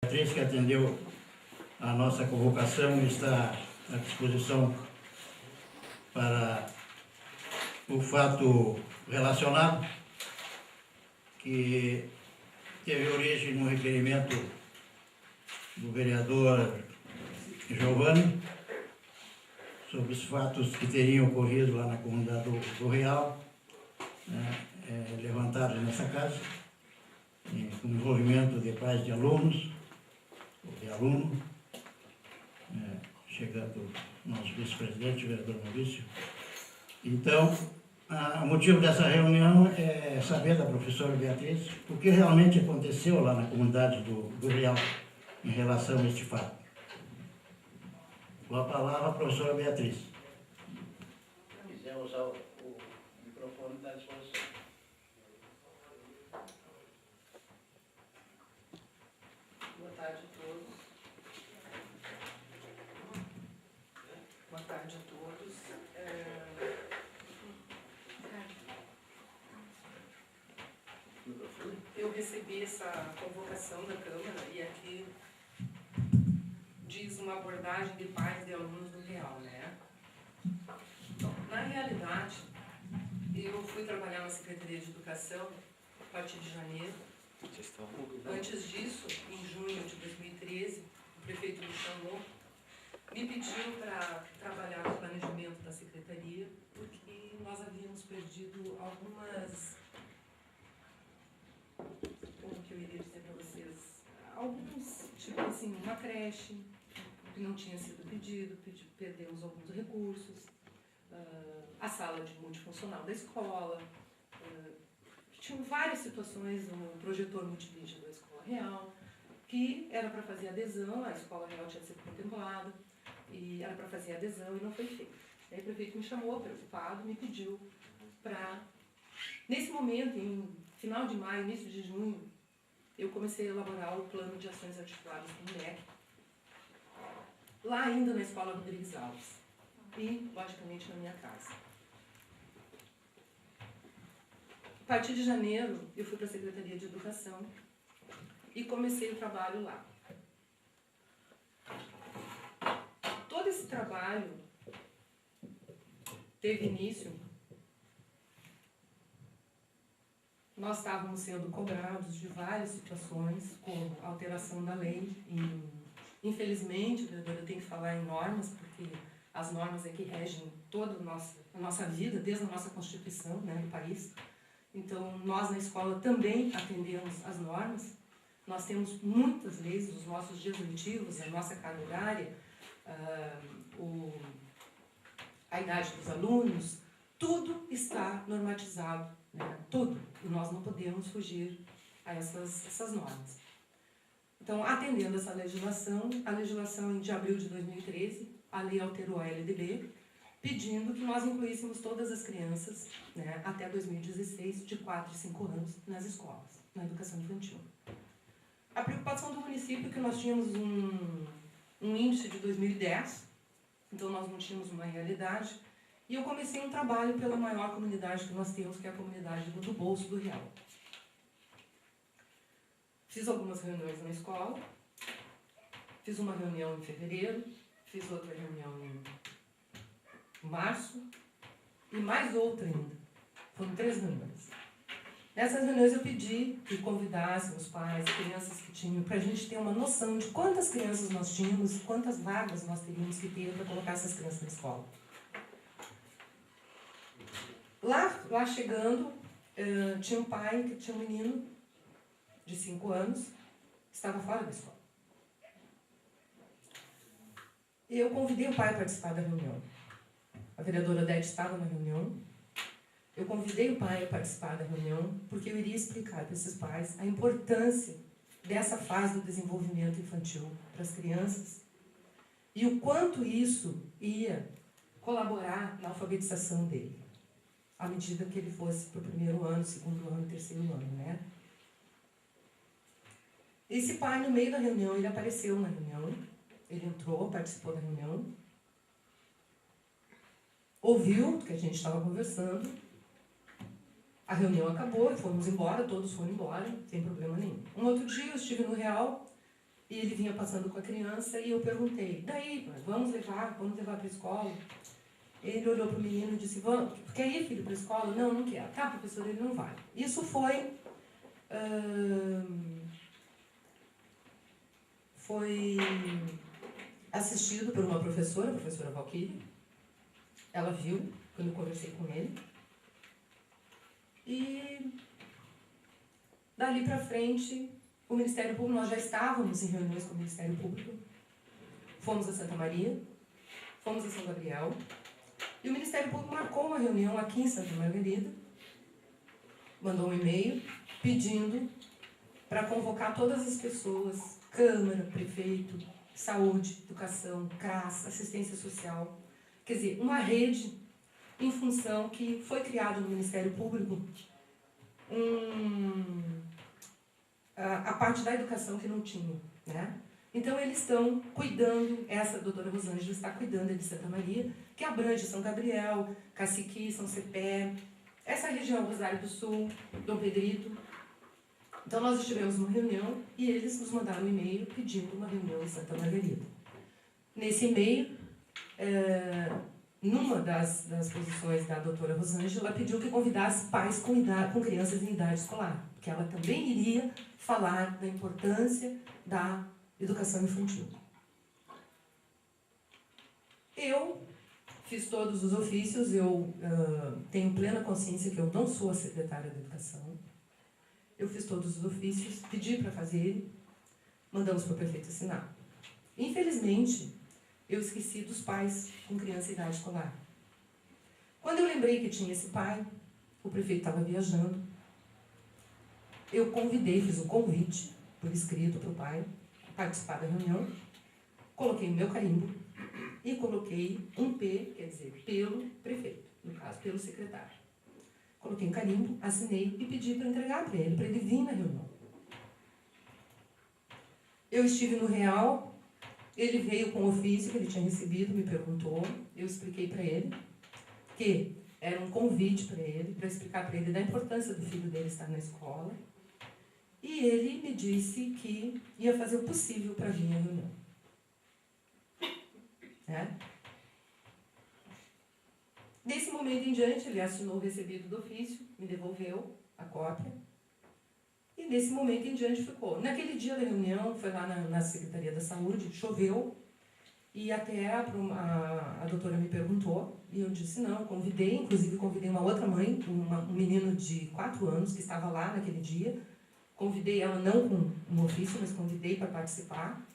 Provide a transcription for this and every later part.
Beatriz, que atendeu a nossa convocação, está à disposição para o fato relacionado, que teve origem no requerimento do vereador Giovanni sobre os fatos que teriam ocorrido lá na comunidade do Real, levantados nessa casa, com envolvimento de pais de alunos, ou de aluno, chegando o nosso vice-presidente, o vereador Maurício. Então, o motivo dessa reunião é saber da professora Beatriz o que realmente aconteceu lá na comunidade do Real em relação a este fato. Com a palavra, a professora Beatriz. Se quiser usar o microfone, está à disposição. Boa tarde a todos. Boa tarde a todos. Eu recebi essa convocação da Câmara e aqui diz uma abordagem de pais de alunos do Real, né? Então, na realidade, eu fui trabalhar na Secretaria de Educação a partir de janeiro. Antes disso, em junho de 2013, o prefeito me chamou, me pediu para trabalhar no planejamento da Secretaria, porque nós havíamos perdido algumas... Como que eu iria dizer para vocês? Alguns, tipo assim, uma creche que não tinha sido pedido, perdemos alguns recursos, a sala de multifuncional da escola, tinham várias situações no projetor multimídia da Escola Real, que era para fazer adesão, a Escola Real tinha sido contemplada, e era para fazer adesão e não foi feito. Aí o prefeito me chamou, preocupado, me pediu para... Nesse momento, em final de maio, início de junho, eu comecei a elaborar o plano de ações articuladas com o MEC, lá ainda na Escola Rodrigues Alves, e, logicamente, na minha casa. A partir de janeiro, eu fui para a Secretaria de Educação e comecei o trabalho lá. Todo esse trabalho teve início, nós estávamos sendo cobrados de várias situações, como alteração da lei, e, infelizmente, vereadora, eu tenho que falar em normas, porque as normas é que regem toda a nossa vida, desde a nossa Constituição, né, do país. Então, nós na escola também atendemos às normas. Nós temos muitas leis, os nossos dias letivos, a nossa carga horária, a idade dos alunos, tudo está normatizado, né? Tudo. E nós não podemos fugir a essas normas. Então, atendendo essa legislação, a legislação de abril de 2013, a lei alterou a LDB, pedindo que nós incluíssemos todas as crianças, né, até 2016, de 4 e 5 anos, nas escolas, na educação infantil. A preocupação do município é que nós tínhamos um índice de 2010, então nós não tínhamos uma realidade, e eu comecei um trabalho pela maior comunidade que nós temos, que é a comunidade do Bolso do Real. Fiz algumas reuniões na escola, fiz uma reunião em fevereiro, fiz outra reunião em março e mais outra ainda. Foram 3 reuniões. Nessas reuniões eu pedi que convidassem os pais, crianças que tinham, para a gente ter uma noção de quantas crianças nós tínhamos e quantas vagas nós teríamos que ter para colocar essas crianças na escola. Lá chegando, tinha um pai que tinha um menino de 5 anos que estava fora da escola. E eu convidei o pai a participar da reunião. A vereadora Odete estava na reunião. Eu convidei o pai a participar da reunião porque eu iria explicar para esses pais a importância dessa fase do desenvolvimento infantil para as crianças e o quanto isso ia colaborar na alfabetização dele, à medida que ele fosse para o 1º ano, 2º ano, 3º ano, né? Esse pai, no meio da reunião, ele apareceu na reunião, ele entrou, participou da reunião, ouviu o que a gente estava conversando, a reunião acabou, fomos embora, todos foram embora, sem problema nenhum. Um outro dia eu estive no Real E ele vinha passando com a criança e eu perguntei, daí, vamos levar para a escola? Ele olhou para o menino e disse, vamos, quer ir, filho, para a escola? Não, não quero. Tá, professor, ele não vai. Isso foi assistido por uma professora, a professora Valquíria. Ela viu quando eu conversei com ele. E dali para frente, o Ministério Público, nós já estávamos em reuniões com o Ministério Público. Fomos a Santa Maria, fomos a São Gabriel. E o Ministério Público marcou uma reunião aqui em Santa Margarida, mandou um e-mail pedindo para convocar todas as pessoas, Câmara, Prefeito, Saúde, Educação, CRAS, Assistência Social, quer dizer, uma rede em função que foi criado no Ministério Público a parte da educação que não tinha, né? Então, eles estão cuidando, essa doutora Rosângela está cuidando de Santa Maria, que abrange São Gabriel, Caciqui, São Cepé, essa região, Rosário do Sul, Dom Pedrito. Então, nós estivemos numa reunião e eles nos mandaram um e-mail pedindo uma reunião em Santa Margarida. Nesse e-mail, numa das posições da doutora Rosângela, ela pediu que convidasse pais com crianças em idade escolar, porque ela também iria falar da importância da educação infantil. Eu fiz todos os ofícios, eu tenho plena consciência que eu não sou a secretária da educação. Eu fiz todos os ofícios, pedi para fazer, mandamos para o prefeito assinar. Infelizmente, eu esqueci dos pais com criança em idade escolar. Quando eu lembrei que tinha esse pai, o prefeito estava viajando, eu convidei, fiz um convite por escrito para o pai participar da reunião, coloquei o meu carimbo e coloquei um P, quer dizer, pelo prefeito, no caso, pelo secretário. Coloquei um carimbo, assinei e pedi para entregar para ele vir na reunião. Eu estive no Real, ele veio com o ofício que ele tinha recebido, me perguntou, eu expliquei para ele que era um convite para ele, para explicar para ele da importância do filho dele estar na escola. E ele me disse que ia fazer o possível para vir à reunião. Nesse momento em diante, ele assinou o recebido do ofício, me devolveu a cópia. E nesse momento em diante ficou. Naquele dia da reunião, foi lá na Secretaria da Saúde, choveu. E até a doutora me perguntou, e eu disse não, inclusive convidei uma outra mãe, um menino de 4 anos que estava lá naquele dia. Convidei ela não com um ofício, mas convidei para participar.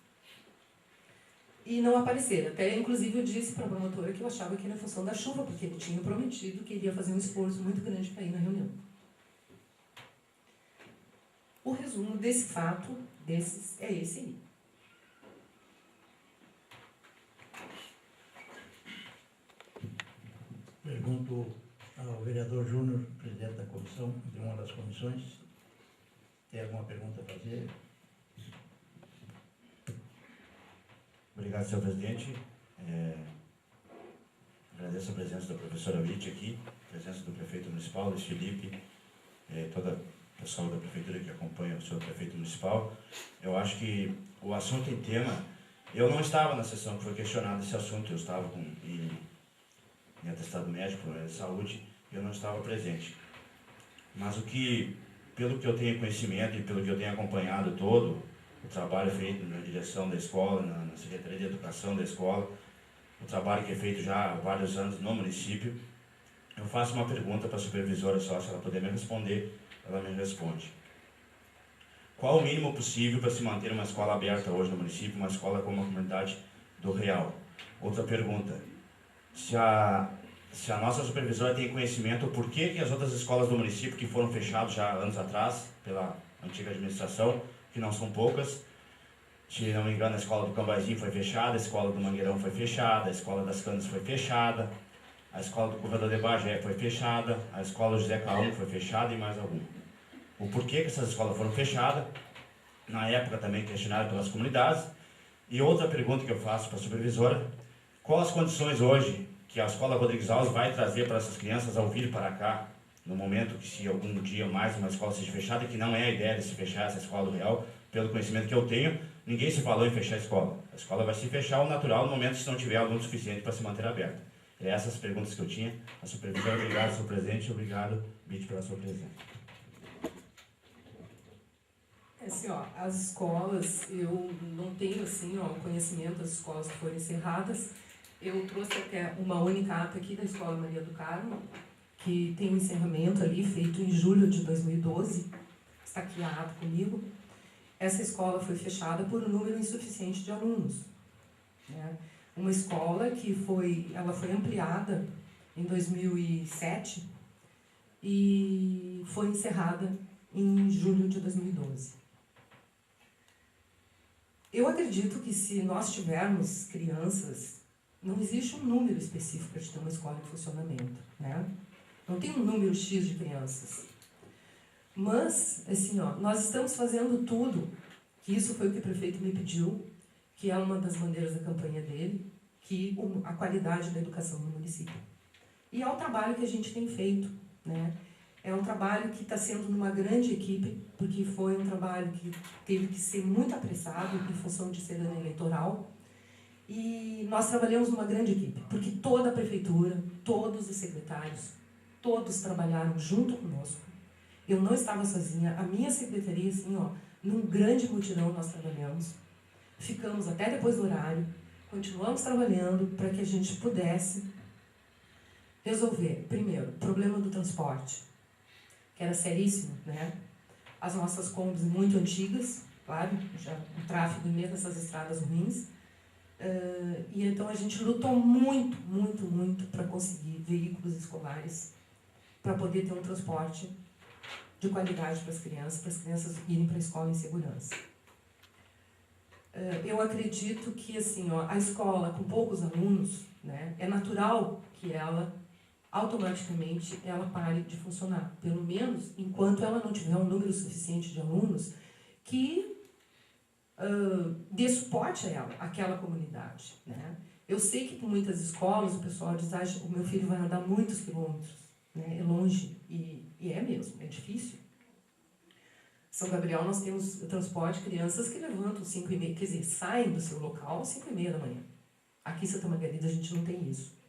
E não apareceram. Até, inclusive, eu disse para a promotora que eu achava que era em função da chuva, porque ele tinha prometido que iria fazer um esforço muito grande para ir na reunião. O resumo desse fato, desses, é esse aí. Pergunto ao vereador Júnior, presidente da comissão, de uma das comissões. Tem alguma pergunta a fazer? Obrigado, senhor presidente. Agradeço a presença da professora Witt aqui, a presença do prefeito municipal, Luiz Felipe, toda o pessoal da prefeitura que acompanha o senhor prefeito municipal. Eu acho que o assunto em tema, eu não estava na sessão que foi questionado esse assunto, eu estava em atestado médico, problema de saúde, e eu não estava presente. Mas pelo que eu tenho conhecimento e pelo que eu tenho acompanhado todo o trabalho feito na direção da escola, na Secretaria de Educação da escola, o trabalho que é feito já há vários anos no município, eu faço uma pergunta para a supervisora só, se ela puder me responder, ela me responde. Qual o mínimo possível para se manter uma escola aberta hoje no município, uma escola como a comunidade do Real? Outra pergunta, se a nossa supervisora tem conhecimento por que as outras escolas do município que foram fechadas já anos atrás, pela antiga administração, que não são poucas, se não me engano a escola do Cambazinho foi fechada, a escola do Mangueirão foi fechada, a escola das Canas foi fechada, a escola do Corredor de Bagé foi fechada, a escola do José Calum foi fechada e mais alguma. O porquê que essas escolas foram fechadas, na época também questionada pelas comunidades. E outra pergunta que eu faço para a supervisora, quais as condições hoje que a Escola Rodrigues Alves vai trazer para essas crianças ao vir para cá, no momento que se algum dia mais uma escola seja fechada, que não é a ideia de se fechar essa escola do Real, pelo conhecimento que eu tenho, ninguém se falou em fechar a escola. A escola vai se fechar ao natural no momento que não tiver aluno suficiente para se manter aberta. É essas perguntas que eu tinha. A supervisão, obrigado, senhor presidente, obrigado, BIT, pela sua presença. Assim, ó, as escolas, eu não tenho assim, ó, o conhecimento das escolas que foram encerradas. Eu trouxe até uma única ata aqui da Escola Maria do Carmo, que tem um encerramento ali feito em julho de 2012. Está aqui a ata comigo. Essa escola foi fechada por um número insuficiente de alunos, né? Uma escola que ela foi ampliada em 2007 e foi encerrada em julho de 2012. Eu acredito que se nós tivermos crianças, não existe um número específico para ter uma escola em funcionamento, né? Não tem um número X de crianças. Mas, assim, ó, nós estamos fazendo tudo, que isso foi o que o prefeito me pediu, que é uma das bandeiras da campanha dele, que a qualidade da educação no município. E é o trabalho que a gente tem feito, né? É um trabalho que está sendo numa grande equipe, porque foi um trabalho que teve que ser muito apressado em função de ser ano eleitoral. E nós trabalhamos numa grande equipe, porque toda a prefeitura, todos os secretários, todos trabalharam junto conosco. Eu não estava sozinha, a minha secretaria, assim, ó, num grande mutirão nós trabalhamos. Ficamos até depois do horário, continuamos trabalhando para que a gente pudesse resolver, primeiro, o problema do transporte, que era seríssimo, né? As nossas Kombis muito antigas, claro, já o tráfego em meio dessas estradas ruins. E então a gente lutou muito, muito, muito para conseguir veículos escolares, para poder ter um transporte de qualidade para as crianças irem para a escola em segurança. Eu acredito que assim, ó, a escola com poucos alunos, né, é natural que ela automaticamente ela pare de funcionar, pelo menos enquanto ela não tiver um número suficiente de alunos que dê suporte a ela, àquela comunidade, né? Eu sei que com muitas escolas o pessoal diz, o meu filho vai andar muitos quilômetros, né? É longe, e é mesmo, é difícil. São Gabriel nós temos transporte de crianças que levantam 5h30, quer dizer, saem do seu local às 5h30 da manhã. Aqui em Santa Margarida a gente não tem isso.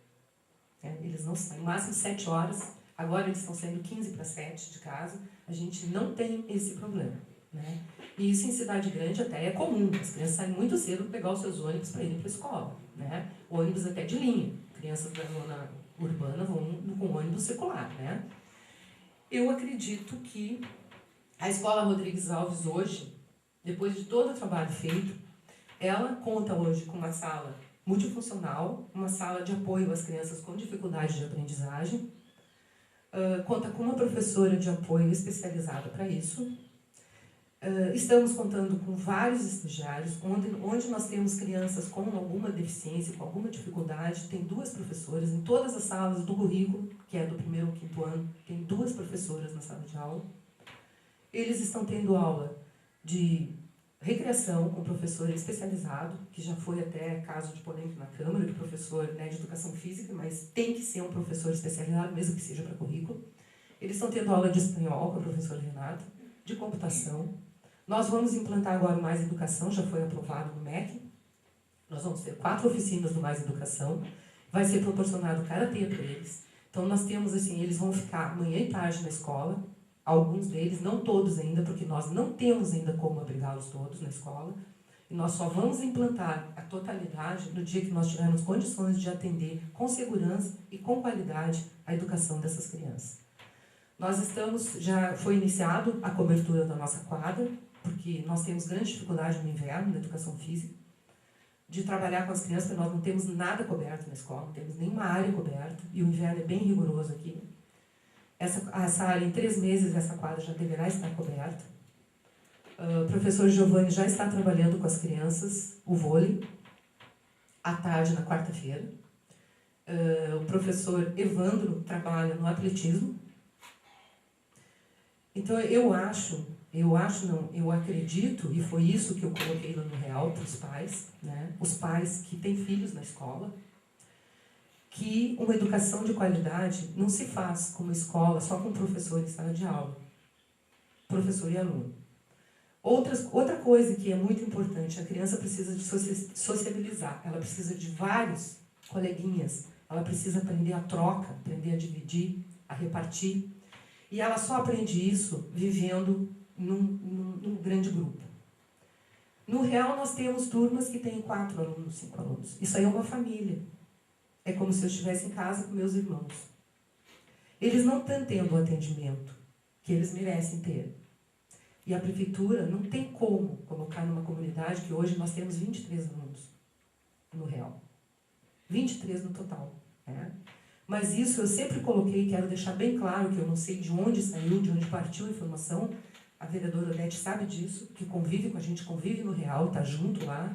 Eles não saem, no máximo 7 horas, agora eles estão saindo 6:45 de casa, a gente não tem esse problema, né? E isso em cidade grande até é comum, as crianças saem muito cedo para pegar os seus ônibus para irem para a escola, né? Ônibus até de linha, crianças da zona urbana vão com ônibus circular, né? Eu acredito que a Escola Rodrigues Alves hoje, depois de todo o trabalho feito, ela conta hoje com uma sala multifuncional, uma sala de apoio às crianças com dificuldade de aprendizagem, conta com uma professora de apoio especializada para isso. Estamos contando com vários estagiários, onde nós temos crianças com alguma deficiência, com alguma dificuldade, tem 2 professoras em todas as salas do currículo, que é do 1º ao 5º ano, tem 2 professoras na sala de aula. Eles estão tendo aula de recreação com professor especializado, que já foi até caso de polêmica na Câmara, de professor, né, de educação física, mas tem que ser um professor especializado, mesmo que seja para currículo. Eles estão tendo aula de espanhol com a professora Renata, de computação. Nós vamos implantar agora o Mais Educação, já foi aprovado no MEC. Nós vamos ter 4 oficinas do Mais Educação. Vai ser proporcionado karatê para eles. Então nós temos assim, eles vão ficar manhã e tarde na escola. Alguns deles, não todos ainda, porque nós não temos ainda como abrigá-los todos na escola. E nós só vamos implantar a totalidade no dia que nós tivermos condições de atender com segurança e com qualidade a educação dessas crianças. Nós já foi iniciado a cobertura da nossa quadra, porque nós temos grande dificuldade no inverno, na educação física, de trabalhar com as crianças, porque nós não temos nada coberto na escola, não temos nenhuma área coberta, e o inverno é bem rigoroso aqui. Essa área, em 3 meses, essa quadra já deverá estar coberta. O professor Giovanni já está trabalhando com as crianças o vôlei, à tarde, na quarta-feira. O professor Evandro trabalha no atletismo. Então, eu acredito, e foi isso que eu coloquei lá no real para os pais, né? Os pais que têm filhos na escola, que uma educação de qualidade não se faz como escola só com professor em sala de aula, professor e aluno. Outra coisa que é muito importante, a criança precisa de sociabilizar, ela precisa de vários coleguinhas, ela precisa aprender a troca, aprender a dividir, a repartir, e ela só aprende isso vivendo num grande grupo. No real, nós temos turmas que têm 4 alunos, 5 alunos. Isso aí é uma família. É como se eu estivesse em casa com meus irmãos. Eles não estão tendo o atendimento que eles merecem ter. E a prefeitura não tem como colocar numa comunidade que hoje nós temos 23 alunos no real. 23 no total. Né? Mas isso eu sempre coloquei, quero deixar bem claro que eu não sei de onde saiu, de onde partiu a informação. A vereadora Odete sabe disso, que convive com a gente, convive no real, está junto lá.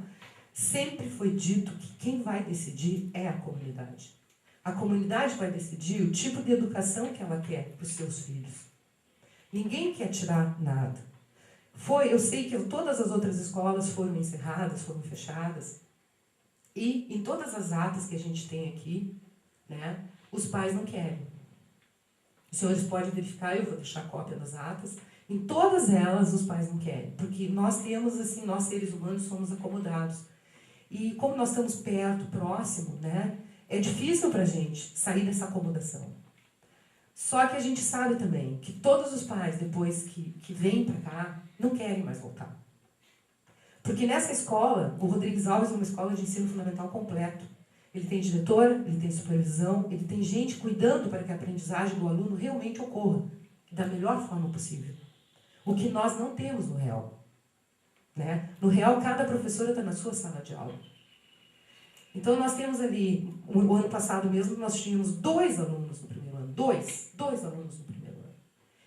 Sempre foi dito que quem vai decidir é a comunidade. A comunidade vai decidir o tipo de educação que ela quer para os seus filhos. Ninguém quer tirar nada. Eu sei que todas as outras escolas foram encerradas, foram fechadas. E em todas as atas que a gente tem aqui, né, os pais não querem. Os senhores podem verificar, eu vou deixar cópia das atas. Em todas elas, os pais não querem. Porque nós temos, assim, nós seres humanos somos acomodados. E como nós estamos perto, próximo, né, é difícil para a gente sair dessa acomodação. Só que a gente sabe também que todos os pais, depois que vêm para cá, não querem mais voltar. Porque nessa escola, o Rodrigues Alves é uma escola de ensino fundamental completo. Ele tem diretor, ele tem supervisão, ele tem gente cuidando para que a aprendizagem do aluno realmente ocorra da melhor forma possível. O que nós não temos no real. Né? No real, cada professora está na sua sala de aula. Então, nós temos ali, o ano passado mesmo, nós tínhamos 2 alunos no primeiro ano. 2 alunos no primeiro ano.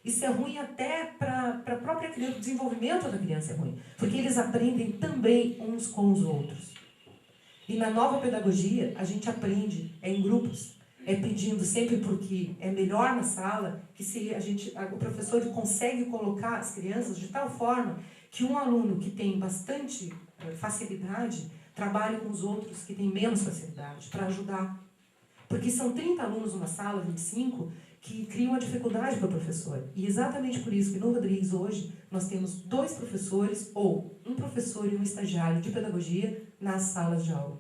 Isso é ruim até para a própria criança, o desenvolvimento da criança é ruim. Porque eles aprendem também uns com os outros. E na nova pedagogia, a gente aprende em grupos. É pedindo sempre porque é melhor na sala, que se o professor consegue colocar as crianças de tal forma que um aluno que tem bastante facilidade trabalhe com os outros que têm menos facilidade, para ajudar. Porque são 30 alunos numa sala, 25, que criam uma dificuldade para o professor. E exatamente por isso que no Rodrigues hoje nós temos 2 professores, ou um professor e um estagiário de pedagogia nas salas de aula.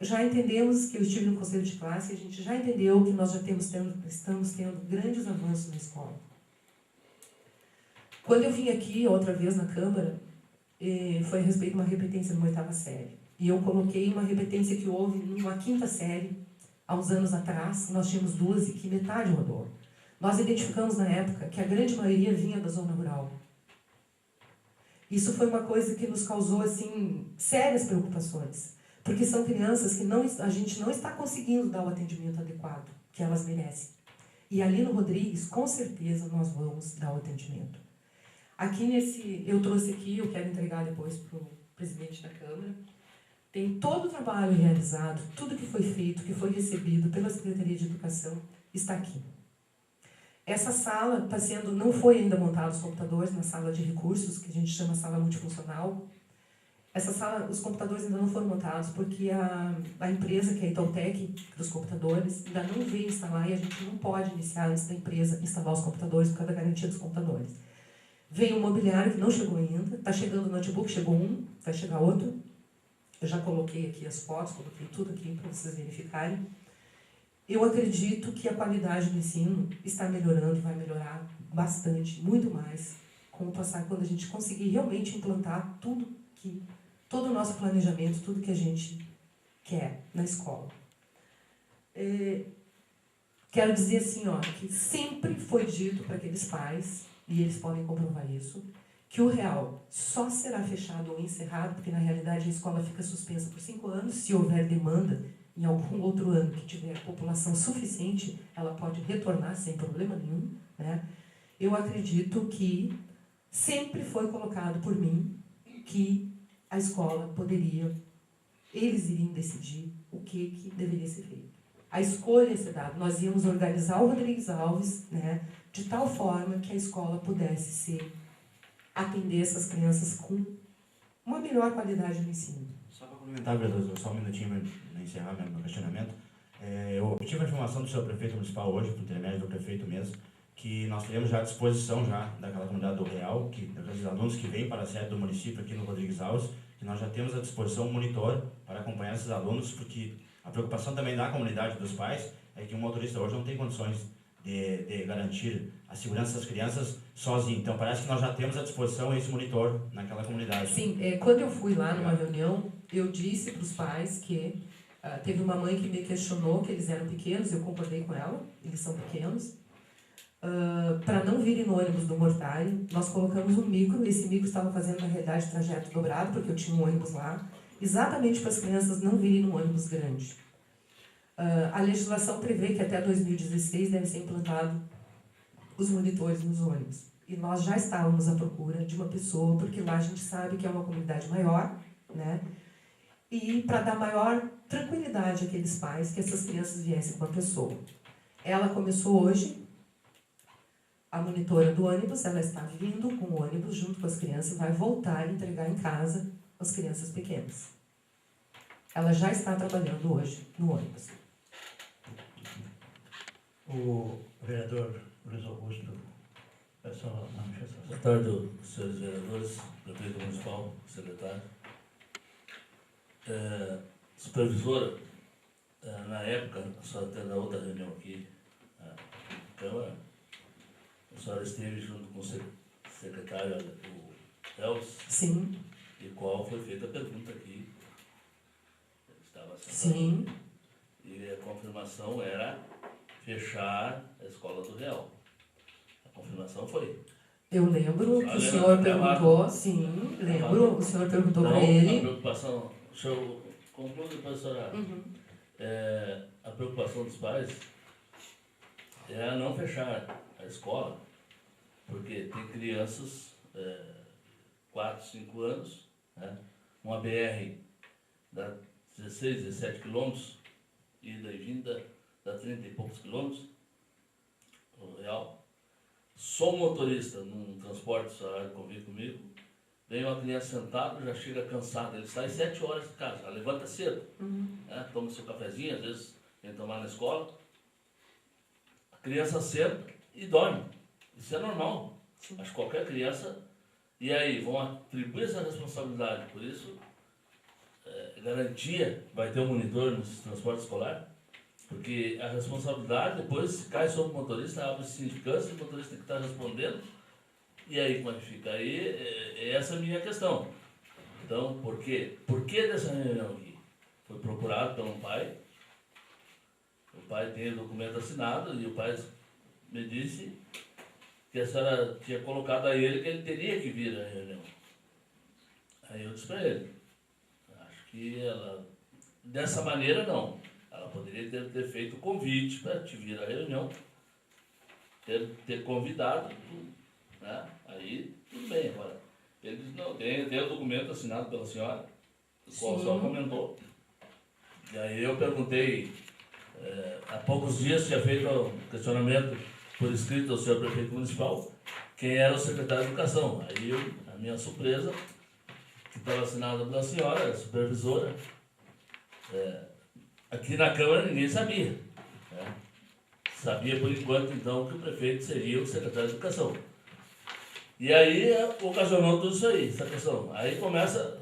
Já entendemos, que eu estive no conselho de classe, a gente já entendeu que nós já estamos tendo grandes avanços na escola. Quando eu vim aqui outra vez na Câmara, foi a respeito de uma repetência numa 8ª série. E eu coloquei uma repetência que houve numa 5ª série, há uns anos atrás, nós tínhamos 12, que metade rodou. Nós identificamos na época que a grande maioria vinha da zona rural. Isso foi uma coisa que nos causou, assim, sérias preocupações. Porque são crianças que a gente não está conseguindo dar o atendimento adequado que elas merecem. E ali no Rodrigues, com certeza, nós vamos dar o atendimento. Aqui eu trouxe aqui, eu quero entregar depois para o presidente da Câmara, tem todo o trabalho realizado, tudo que foi feito, que foi recebido pela Secretaria de Educação, está aqui. Essa sala não foi ainda montado os computadores na sala de recursos, que a gente chama sala multifuncional. Essa sala, os computadores ainda não foram montados, porque a empresa, que é a Itautec, dos computadores, ainda não veio instalar e a gente não pode iniciar antes da empresa instalar os computadores, por causa da garantia dos computadores. Veio um mobiliário que não chegou ainda, está chegando o notebook, chegou um, vai chegar outro. Eu já coloquei aqui as fotos, coloquei tudo aqui para vocês verificarem. Eu acredito que a qualidade do ensino está melhorando e vai melhorar bastante, muito mais, quando a gente conseguir realmente implantar todo o nosso planejamento, tudo que a gente quer na escola. Quero dizer assim, que sempre foi dito para aqueles pais, e eles podem comprovar isso, que o real só será fechado ou encerrado, porque na realidade a escola fica suspensa por 5 anos, se houver demanda em algum outro ano que tiver população suficiente, ela pode retornar sem problema nenhum. Né? Eu acredito que sempre foi colocado por mim que a escola eles iriam decidir o que deveria ser feito. A escolha ia ser dada. Nós íamos organizar o Rodrigues Alves, né, de tal forma que a escola pudesse atender essas crianças com uma melhor qualidade no ensino. Só para complementar, vereador, só um minutinho para encerrar meu questionamento. Eu tive a informação do seu prefeito municipal hoje, por intermédio do prefeito mesmo, que nós teremos já à disposição já daquela comunidade do Real, que daqueles alunos que vêm para a sede do município aqui no Rodrigues Alves, que nós já temos à disposição um monitor para acompanhar esses alunos, porque a preocupação também da comunidade dos pais é que o motorista hoje não tem condições de garantir a segurança das crianças sozinho. Então parece que nós já temos à disposição esse monitor naquela comunidade. Sim, quando eu fui lá numa reunião, eu disse para os pais que teve uma mãe que me questionou que eles eram pequenos, eu concordei com ela, eles são pequenos. Para não virem no ônibus do Mortari, nós colocamos um micro, esse micro estava fazendo na realidade trajeto dobrado, porque eu tinha um ônibus lá, exatamente para as crianças não virem num ônibus grande. A legislação prevê que até 2016 deve ser implantado os monitores nos ônibus. E nós já estávamos à procura de uma pessoa, porque lá a gente sabe que é uma comunidade maior, né? E para dar maior tranquilidade àqueles pais que essas crianças viessem com a pessoa. Ela começou hoje, a monitora do ônibus, ela está vindo com o ônibus junto com as crianças e vai voltar e entregar em casa as crianças pequenas. Ela já está trabalhando hoje no ônibus. O vereador Luiz Augusto, é só uma manifestação. Boa tarde, senhores vereadores, prefeito municipal, secretário. Supervisora, na época, a senhora teve na outra reunião aqui, na Câmara, a senhora esteve junto com o secretário, o Elvis, Sim, e qual foi feita a pergunta aqui. Ele estava sentado. sim, E a confirmação era fechar a escola do Real. A confirmação foi. eu lembro que o Olha, senhor perguntou, gravado. sim, lembro, o senhor perguntou Então, para a ele. preocupação, deixa eu concluir, professora. Uhum. A preocupação dos pais é não fechar a escola, porque tem crianças, 4, 5 anos, né? Uma BR dá 16, 17 quilômetros, ida e vinda dá 30 e poucos quilômetros, o Real. Sou motorista num transporte, o salário convive comigo, vem uma criança sentada, já chega cansada, ele sai 7 horas de casa, ela levanta cedo, né? Toma seu cafezinho, às vezes vem tomar na escola, a criança senta e dorme, isso é normal, acho que qualquer criança, e aí vão atribuir essa responsabilidade, por isso, garantia, vai ter um monitor no transporte escolar, porque a responsabilidade depois cai sobre o motorista, abre significância, o motorista tem que estar respondendo. E aí como é que fica? Aí essa é a minha questão. Então, por quê? Por que dessa reunião aqui? Foi procurado pelo pai, o pai tem o documento assinado e o pai me disse que a senhora tinha colocado a ele que ele teria que vir à reunião. Aí eu disse para ele, acho que ela, dessa maneira não. Ela poderia ter feito o convite para te vir à reunião, ter convidado, né? Aí tudo bem. Agora, ele disse, não, tem o documento assinado pela senhora, o qual a senhora comentou. E aí eu perguntei, há poucos dias tinha feito um questionamento por escrito ao senhor prefeito municipal, quem era o secretário de educação. Aí a minha surpresa, que estava assinada pela senhora, a supervisora, aqui na Câmara ninguém sabia. Né? Sabia por enquanto, então, que o prefeito seria o secretário de Educação. E aí ocasionou tudo isso aí, essa questão. Aí começa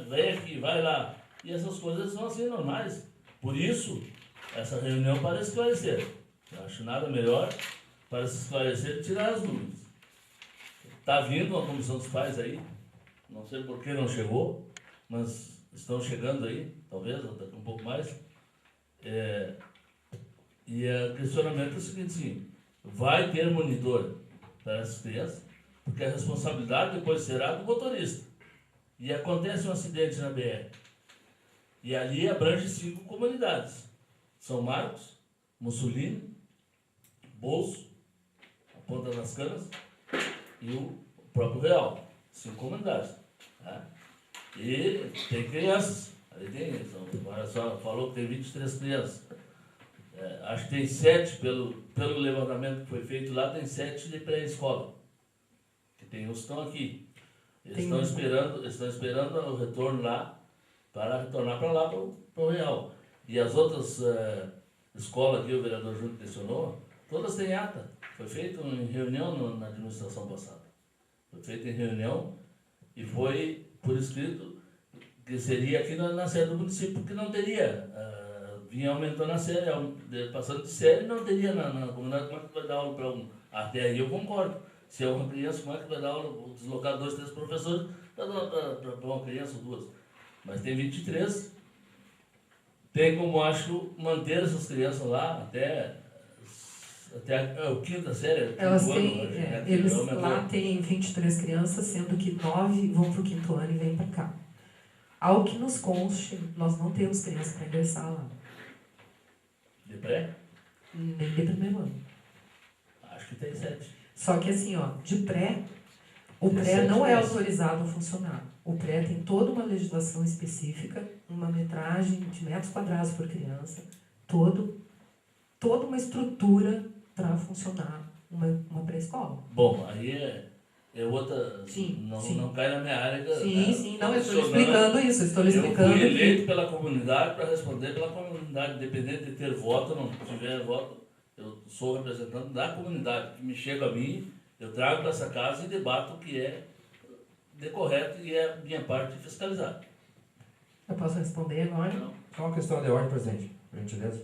vem aqui, vai lá. E essas coisas são assim normais. Por isso, essa reunião para esclarecer. Eu acho nada melhor para se esclarecer e tirar as dúvidas. Está vindo uma comissão dos pais aí, não sei por que não chegou, mas estão chegando aí, talvez, daqui um pouco mais. E o questionamento é o seguinte, sim, vai ter monitor para essas crianças, porque a responsabilidade depois será do motorista. E acontece um acidente na BR. E ali abrange 5 comunidades. São Marcos, Mussolini, Bolso, a Ponta das Canas e o próprio Real. 5 comunidades. Tá? E tem crianças. Ali tem, agora só falou que tem 23 crianças. Acho que tem 7, pelo levantamento que foi feito lá, tem 7 de pré-escola. Que tem uns que estão aqui. Eles estão esperando o retorno lá, para retornar para lá, para o Real. E as outras escolas que o vereador Júnior questionou, Todas têm ata. Foi feito em reunião na administração passada. Foi feito em reunião e foi por escrito que seria aqui na sede do município, porque não teria. Vinha aumentando a série, passando de série, não teria na comunidade. Como é que vai dar aula para um? Até aí eu concordo. Se é uma criança, como é que vai dar aula, deslocar 2, 3 professores para uma criança ou 2? Mas tem 23. Tem como, acho, manter essas crianças lá até o quinta série. Elas quinto têm, ano, eles lá têm 23 crianças, sendo que 9 vão para o quinto ano e vêm para cá. Ao que nos conste, nós não temos criança para ingressar lá. De pré? Nem de primeiro ano. Acho que tem 7. Só que assim, ó, de pré, o Tem pré 7 não é crianças. autorizado a funcionar. O pré tem toda uma legislação específica, uma metragem de metros quadrados por criança, toda uma estrutura para funcionar uma pré-escola. Bom, aí é outra. Sim, não, sim. não cai na minha área. Sim, não, eu estou lhe profissional. explicando isso, eu estou lhe Eu explicando. fui eleito pela comunidade para responder pela comunidade, independente de ter voto ou não tiver voto. Eu sou representante da comunidade, que me chega a mim, eu trago para essa casa e debato o que é de correto e é a minha parte fiscalizar. Eu posso responder agora? Não. Só uma questão de ordem, presidente, por gentileza.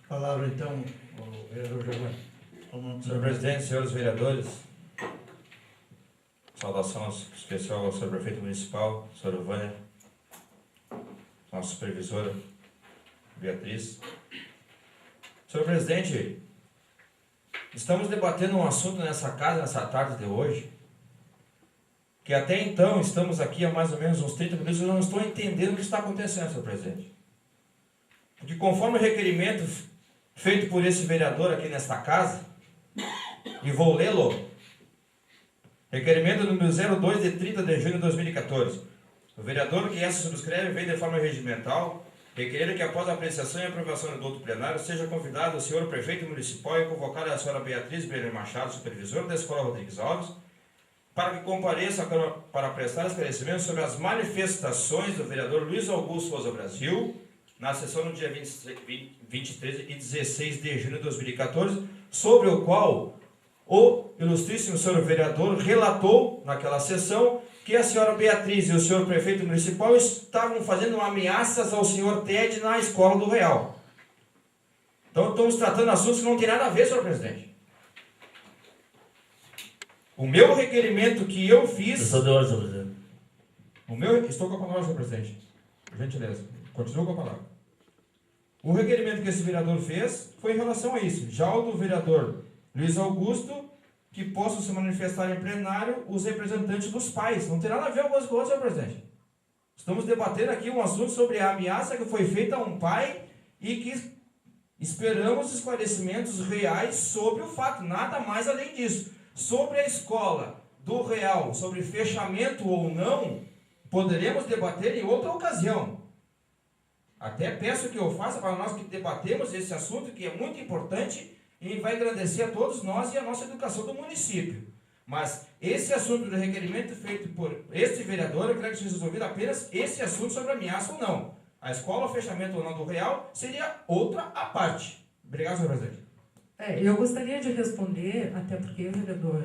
Palavra então, o vereador Giovanni. Senhor presidente, senhores vereadores, saudação especial ao senhor prefeito municipal, senhora Vânia, nossa supervisora, Beatriz. Senhor presidente, estamos debatendo um assunto nessa casa, nessa tarde de hoje, que até então estamos aqui há mais ou menos uns 30 minutos e eu não estou entendendo o que está acontecendo, senhor presidente. Porque conforme o requerimento feito por esse vereador aqui nesta casa, e vou lê-lo, requerimento número 02 de 30 de junho de 2014. O vereador que essa subscreve vem de forma regimental requerer que após a apreciação e aprovação do outro plenário seja convidado o senhor prefeito municipal e convocar a senhora Beatriz Brenner Machado, supervisora da Escola Rodrigues Alves, para que compareça à Câmara para prestar esclarecimentos sobre as manifestações do vereador Luiz Augusto Souza Brasil na sessão no dia 23 e 16 de junho de 2014, sobre o qual o ilustríssimo senhor vereador relatou naquela sessão que a senhora Beatriz e o senhor prefeito municipal estavam fazendo ameaças ao senhor Ted na Escola do Real. Então estamos tratando assuntos que não tem nada a ver, senhor presidente. O meu requerimento que eu fiz... Questão de ordem, senhor presidente. Estou com a palavra, senhor presidente. Por gentileza. Continuo com a palavra. O requerimento que esse vereador fez foi em relação a isso. Já o do vereador Luiz Augusto, que possam se manifestar em plenário os representantes dos pais. Não tem nada a ver uma coisa com a outra, senhor presidente. Estamos debatendo aqui um assunto sobre a ameaça que foi feita a um pai e que esperamos esclarecimentos reais sobre o fato. Nada mais além disso. Sobre a escola do Real, sobre fechamento ou não, poderemos debater em outra ocasião. Até peço que eu faça para nós que debatemos esse assunto, que é muito importante e vai agradecer a todos nós e a nossa educação do município. Mas esse assunto do requerimento feito por este vereador, eu quero que seja resolvido apenas esse assunto sobre ameaça ou não. A escola, o fechamento ou não do Real, seria outra à parte. Obrigado, senhor presidente. Eu gostaria de responder, até porque, vereador,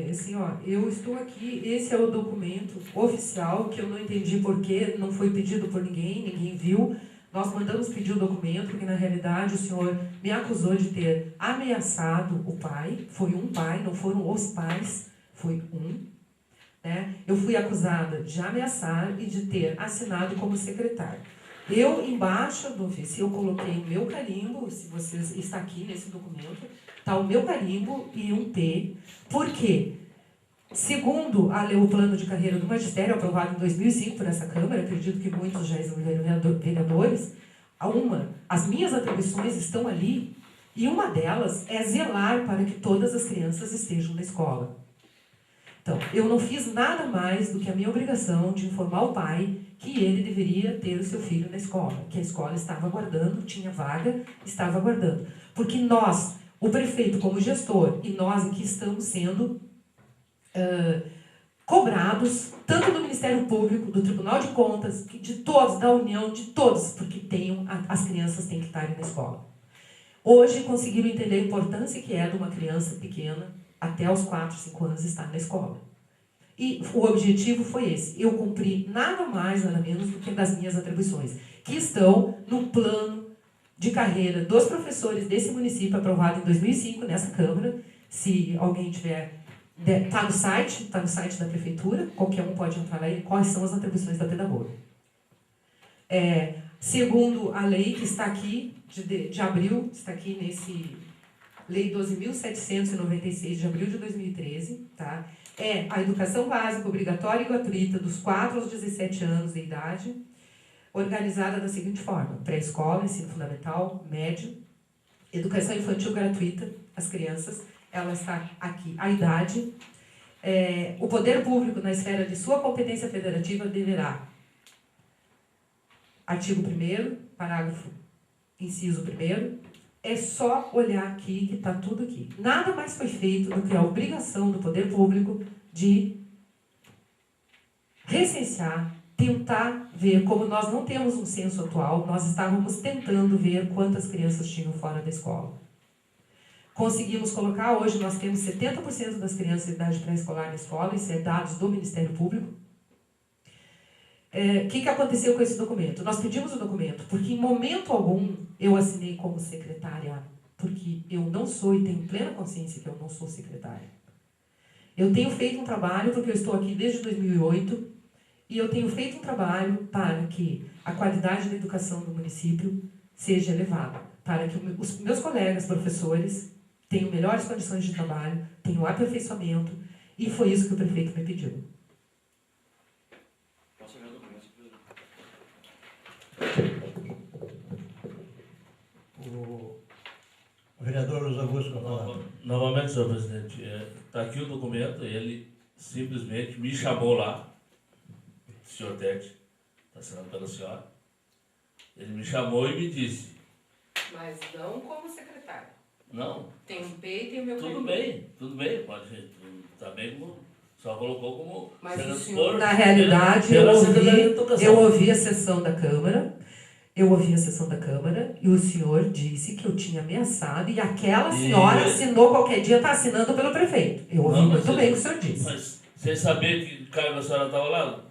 assim, ó, eu estou aqui, esse é o documento oficial, que eu não entendi porquê, não foi pedido por ninguém viu. Nós mandamos pedir o documento, porque na realidade o senhor me acusou de ter ameaçado o pai, foi um pai, não foram os pais, foi um. Né? Eu fui acusada de ameaçar e de ter assinado como secretário. Eu, embaixo do ofício, eu coloquei o meu carimbo, se vocês está aqui nesse documento, está o meu carimbo e um P, porque, segundo o plano de carreira do magistério, aprovado em 2005 por essa Câmara, acredito que muitos já são vereadores, as minhas atribuições estão ali, e uma delas é zelar para que todas as crianças estejam na escola. Então, eu não fiz nada mais do que a minha obrigação de informar o pai que ele deveria ter o seu filho na escola, que a escola estava aguardando, tinha vaga, estava aguardando. Porque nós, o prefeito como gestor, e nós aqui estamos sendo cobrados, tanto do Ministério Público, do Tribunal de Contas, de todos, da União, de todos, porque as crianças têm que estar na escola. hoje conseguiram entender a importância que é de uma criança pequena, até aos 4, 5 anos, estar na escola. E o objetivo foi esse. Eu cumpri nada mais, nada menos do que das minhas atribuições, que estão no plano de carreira dos professores desse município, aprovado em 2005 nessa Câmara. Se alguém tiver... Está no site da Prefeitura, qualquer um pode entrar lá e quais são as atribuições da pedagoga. Segundo a lei que está aqui, de abril, está aqui nesse... Lei 12.796, de abril de 2013, tá? É a educação básica obrigatória e gratuita dos 4 aos 17 anos de idade, organizada da seguinte forma: pré-escola, ensino fundamental, médio, educação infantil gratuita, as crianças, ela está aqui, a idade. O poder público, na esfera de sua competência federativa, deverá, artigo 1º, parágrafo, inciso 1º, é só olhar aqui que está tudo aqui. Nada mais foi feito do que a obrigação do poder público de recensear, tentar ver, como nós não temos um censo atual, nós estávamos tentando ver quantas crianças tinham fora da escola. Conseguimos colocar, hoje nós temos 70% das crianças de idade pré-escolar na escola, isso é dados do Ministério Público. O que aconteceu com esse documento? Nós pedimos o documento porque em momento algum eu assinei como secretária, porque eu não sou e tenho plena consciência que eu não sou secretária. Eu tenho feito um trabalho, porque eu estou aqui desde 2008, e eu tenho feito um trabalho para que a qualidade da educação do município seja elevada, para que os meus colegas professores tenham melhores condições de trabalho, tenham aperfeiçoamento, e foi isso que o prefeito me pediu. O vereador Luiz Augusto com a palavra. Novamente, senhor presidente, está aqui o documento, ele simplesmente me chamou lá, o senhor Tete, está assinado pela senhora, ele me chamou e me disse... Mas não como secretário. Não. Tem um P e tem o meu Tudo bem, pode ser, está bem como... Só colocou como... Mas o senhor, na realidade, eu ouvi a sessão da Câmara, e o senhor disse que eu tinha ameaçado, e aquela senhora assinou qualquer dia, está assinando pelo prefeito. Eu ouvi muito bem o que o senhor disse. Mas sem saber que cargo a senhora estava lá,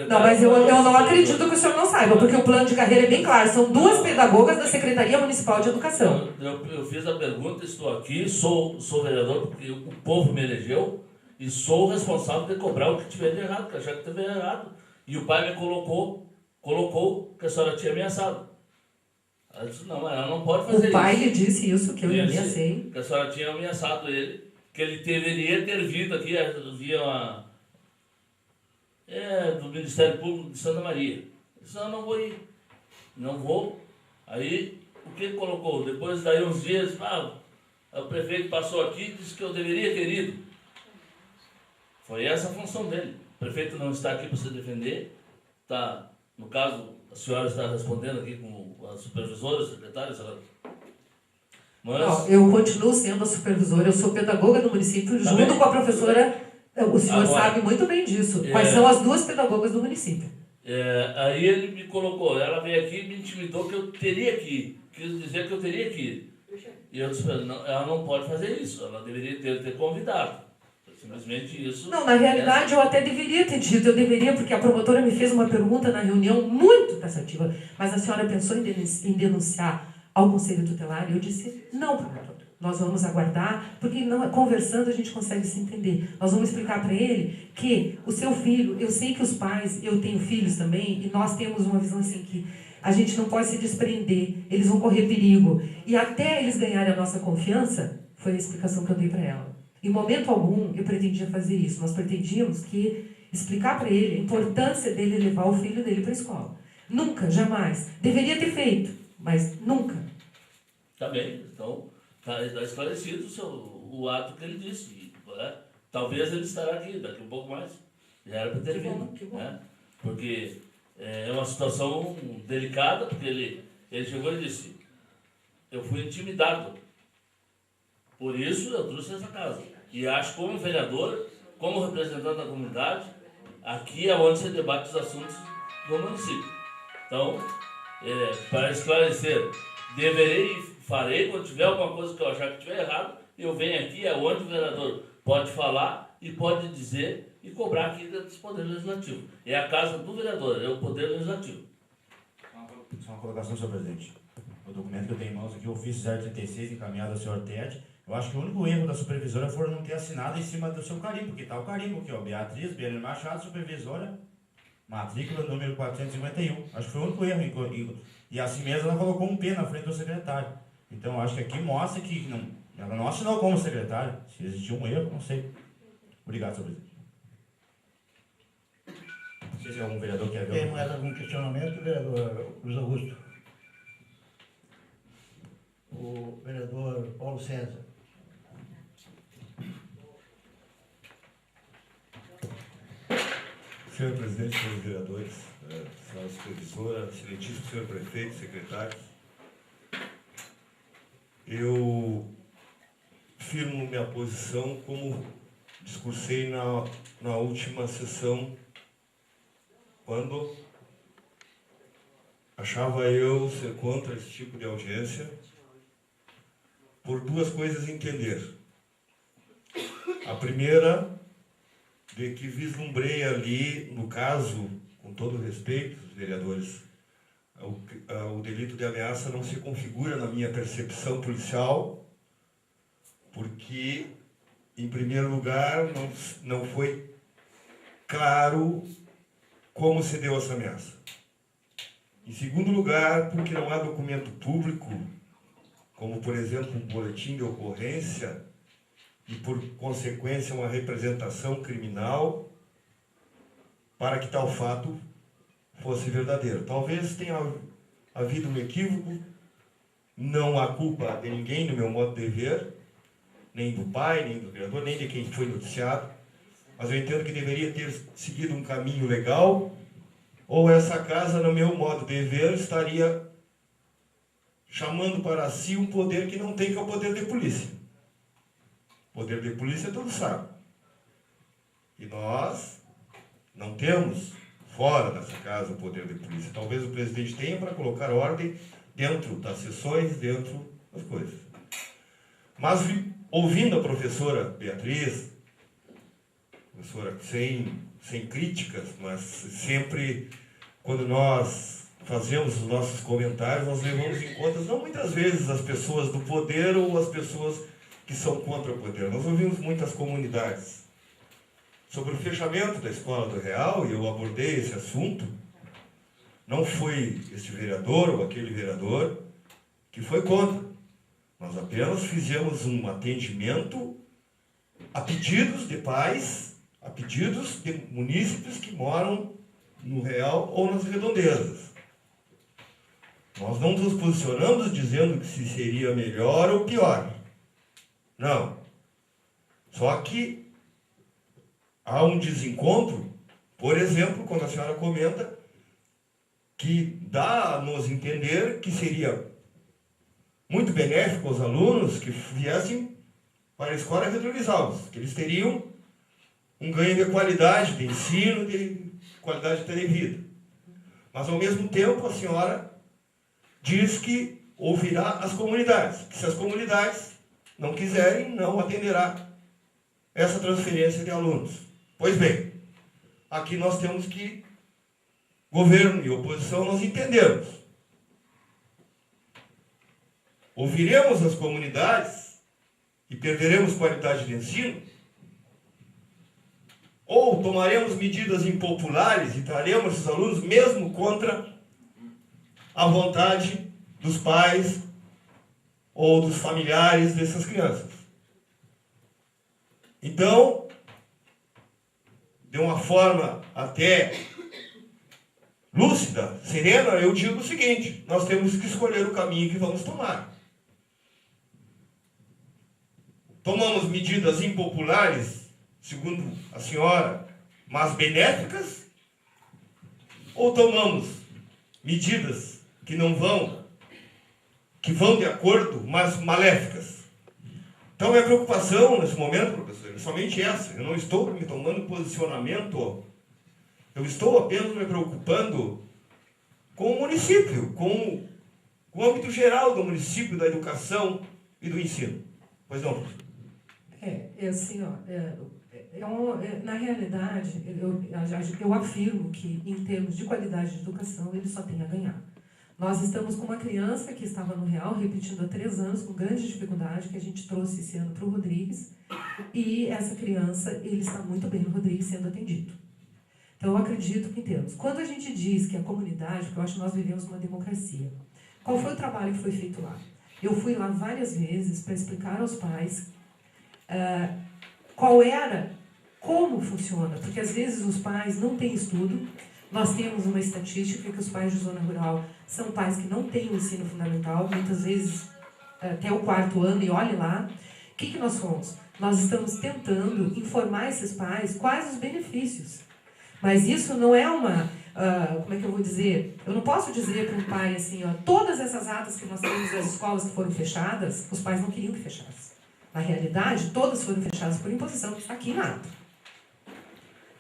não, mas eu não acredito que o senhor não saiba, porque o plano de carreira é bem claro, são 2 pedagogas da Secretaria Municipal de Educação. Eu fiz a pergunta, estou aqui, sou vereador porque o povo me elegeu, e sou o responsável de cobrar o que tiver de errado, que achar que teve errado. E o pai me colocou que a senhora tinha ameaçado. Ela disse, não, ela não pode fazer isso. O pai lhe disse isso, que eu lhe ameacei. Que a senhora tinha ameaçado ele, que ele deveria ter vindo aqui via do Ministério Público de Santa Maria. Eu disse, não vou ir. Não vou. Aí, o que ele colocou? Depois, daí uns dias, o prefeito passou aqui e disse que eu deveria ter ido. Foi essa a função dele. O prefeito não está aqui para se defender. Tá, no caso, a senhora está respondendo aqui com a supervisora, a secretária, mas... Não, eu continuo sendo a supervisora, eu sou pedagoga do município, junto com a professora, o senhor agora, sabe muito bem disso. Quais são as 2 pedagogas do município? Aí ele me colocou, ela veio aqui e me intimidou que eu teria que ir, quis dizer que eu teria que ir. E eu disse, não, ela não pode fazer isso, ela deveria ter convidado. Simplesmente isso. Não, na realidade eu até deveria ter dito, porque a promotora me fez uma pergunta na reunião muito taxativa, mas a senhora pensou em denunciar ao Conselho Tutelar? E eu disse, não, promotora, nós vamos aguardar, porque conversando a gente consegue se entender. Nós vamos explicar para ele que o seu filho, eu sei que os pais, eu tenho filhos também, e nós temos uma visão assim que a gente não pode se desprender, eles vão correr perigo. E até eles ganharem a nossa confiança, foi a explicação que eu dei para ela. Em momento algum, eu pretendia fazer isso. Nós pretendíamos explicar para ele a importância dele levar o filho dele para a escola. Nunca, jamais. Deveria ter feito, mas nunca. Tá bem. Então, está esclarecido o ato que ele disse. Talvez ele estará aqui daqui um pouco mais. Já era para ter vindo. Né? Porque é uma situação delicada, porque ele chegou e disse, eu fui intimidado. Por isso eu trouxe essa casa. E acho que como vereador, como representante da comunidade, aqui é onde se debate os assuntos do município. Então, para esclarecer, deverei farei, quando tiver alguma coisa que eu achar que estiver errado, eu venho aqui, é onde o vereador pode falar e pode dizer e cobrar aqui dentro do Poder Legislativo. É a casa do vereador, é o Poder Legislativo. Só uma colocação, senhor presidente. O documento que eu tenho em mãos aqui, o ofício 036, encaminhado ao senhor Ted, eu acho que o único erro da supervisora foi não ter assinado em cima do seu carimbo, porque está o carimbo aqui, ó, Beatriz Brenner Machado, supervisora, matrícula número 451. Acho que foi o único erro, e assim mesmo ela colocou um P na frente do secretário. Então, acho que aqui mostra que ela não assinou como secretária. Se existiu um erro, não sei. Obrigado, senhor presidente. Não sei se algum vereador quer ver. Tem mais algum questionamento, vereador Luiz Augusto? O vereador Paulo César. Senhor presidente, senhores vereadores, senhora supervisora, excelentíssimo senhor prefeito, secretários, eu firmo minha posição como discursei na última sessão, quando achava eu ser contra esse tipo de audiência, por duas coisas a entender. A primeira, de que vislumbrei ali, no caso, com todo respeito, vereadores, o delito de ameaça não se configura na minha percepção policial, porque, em primeiro lugar, não foi claro como se deu essa ameaça. Em segundo lugar, porque não há documento público, como, por exemplo, um boletim de ocorrência, e, por consequência, uma representação criminal para que tal fato fosse verdadeiro. Talvez tenha havido um equívoco, não há culpa de ninguém no meu modo de ver, nem do pai, nem do vereador, nem de quem foi noticiado, mas eu entendo que deveria ter seguido um caminho legal, ou essa casa, no meu modo de ver, estaria chamando para si um poder que não tem, que é o poder de polícia. O poder de polícia todos sabem. E nós não temos fora dessa casa o poder de polícia. Talvez o presidente tenha para colocar ordem dentro das sessões, dentro das coisas. Mas ouvindo a professora Beatriz, professora sem críticas, mas sempre quando nós fazemos os nossos comentários, nós levamos em conta, não muitas vezes, as pessoas do poder ou as pessoas que são contra o poder. Nós ouvimos muitas comunidades. Sobre o fechamento da Escola do Real, e eu abordei esse assunto, não foi este vereador ou aquele vereador que foi contra. Nós apenas fizemos um atendimento a pedidos de pais, a pedidos de munícipes que moram no Real ou nas redondezas. Nós não nos posicionamos dizendo que se seria melhor ou pior. Não. Só que há um desencontro, por exemplo, quando a senhora comenta que dá a nos entender que seria muito benéfico aos alunos que viessem para a escola regionalizá-los, que eles teriam um ganho de qualidade de ensino, de qualidade de televida. Mas, ao mesmo tempo, a senhora diz que ouvirá as comunidades, que se as comunidades não quiserem, não atenderá essa transferência de alunos. Pois bem, aqui nós temos que, governo e oposição, nós entendemos. Ouviremos as comunidades e perderemos qualidade de ensino? Ou tomaremos medidas impopulares e traremos os alunos mesmo contra a vontade dos pais ou dos familiares dessas crianças? Então, de uma forma até lúcida, serena, eu digo o seguinte: nós temos que escolher o caminho que vamos tomar. Tomamos medidas impopulares, segundo a senhora, mas benéficas? Ou tomamos medidas que vão de acordo, mas maléficas? Então, minha preocupação nesse momento, professor, é somente essa. Eu não estou me tomando posicionamento, eu estou apenas me preocupando com o município, com com o âmbito geral do município, da educação e do ensino. Pois não, professor? É assim, ó, na realidade, eu afirmo que, em termos de qualidade de educação, ele só tem a ganhar. Nós estamos com uma criança que estava no Real, repetindo há 3 anos, com grande dificuldade, que a gente trouxe esse ano para o Rodrigues, e essa criança, ele está muito bem no Rodrigues sendo atendido. Então, eu acredito que, em termos, quando a gente diz que a comunidade, porque eu acho que nós vivemos uma democracia, qual foi o trabalho que foi feito lá? Eu fui lá várias vezes para explicar aos pais como funciona, porque às vezes os pais não têm estudo. Nós temos uma estatística que os pais de zona rural são pais que não têm o ensino fundamental, muitas vezes até o 4º ano, e olhe lá. O que nós fomos? Nós estamos tentando informar esses pais quais os benefícios. Mas isso não é uma... como é que eu vou dizer? Eu não posso dizer para um pai assim, ó, todas essas atas que nós temos das escolas que foram fechadas, os pais não queriam que fechassem. Na realidade, todas foram fechadas por imposição, que está aqui na ata.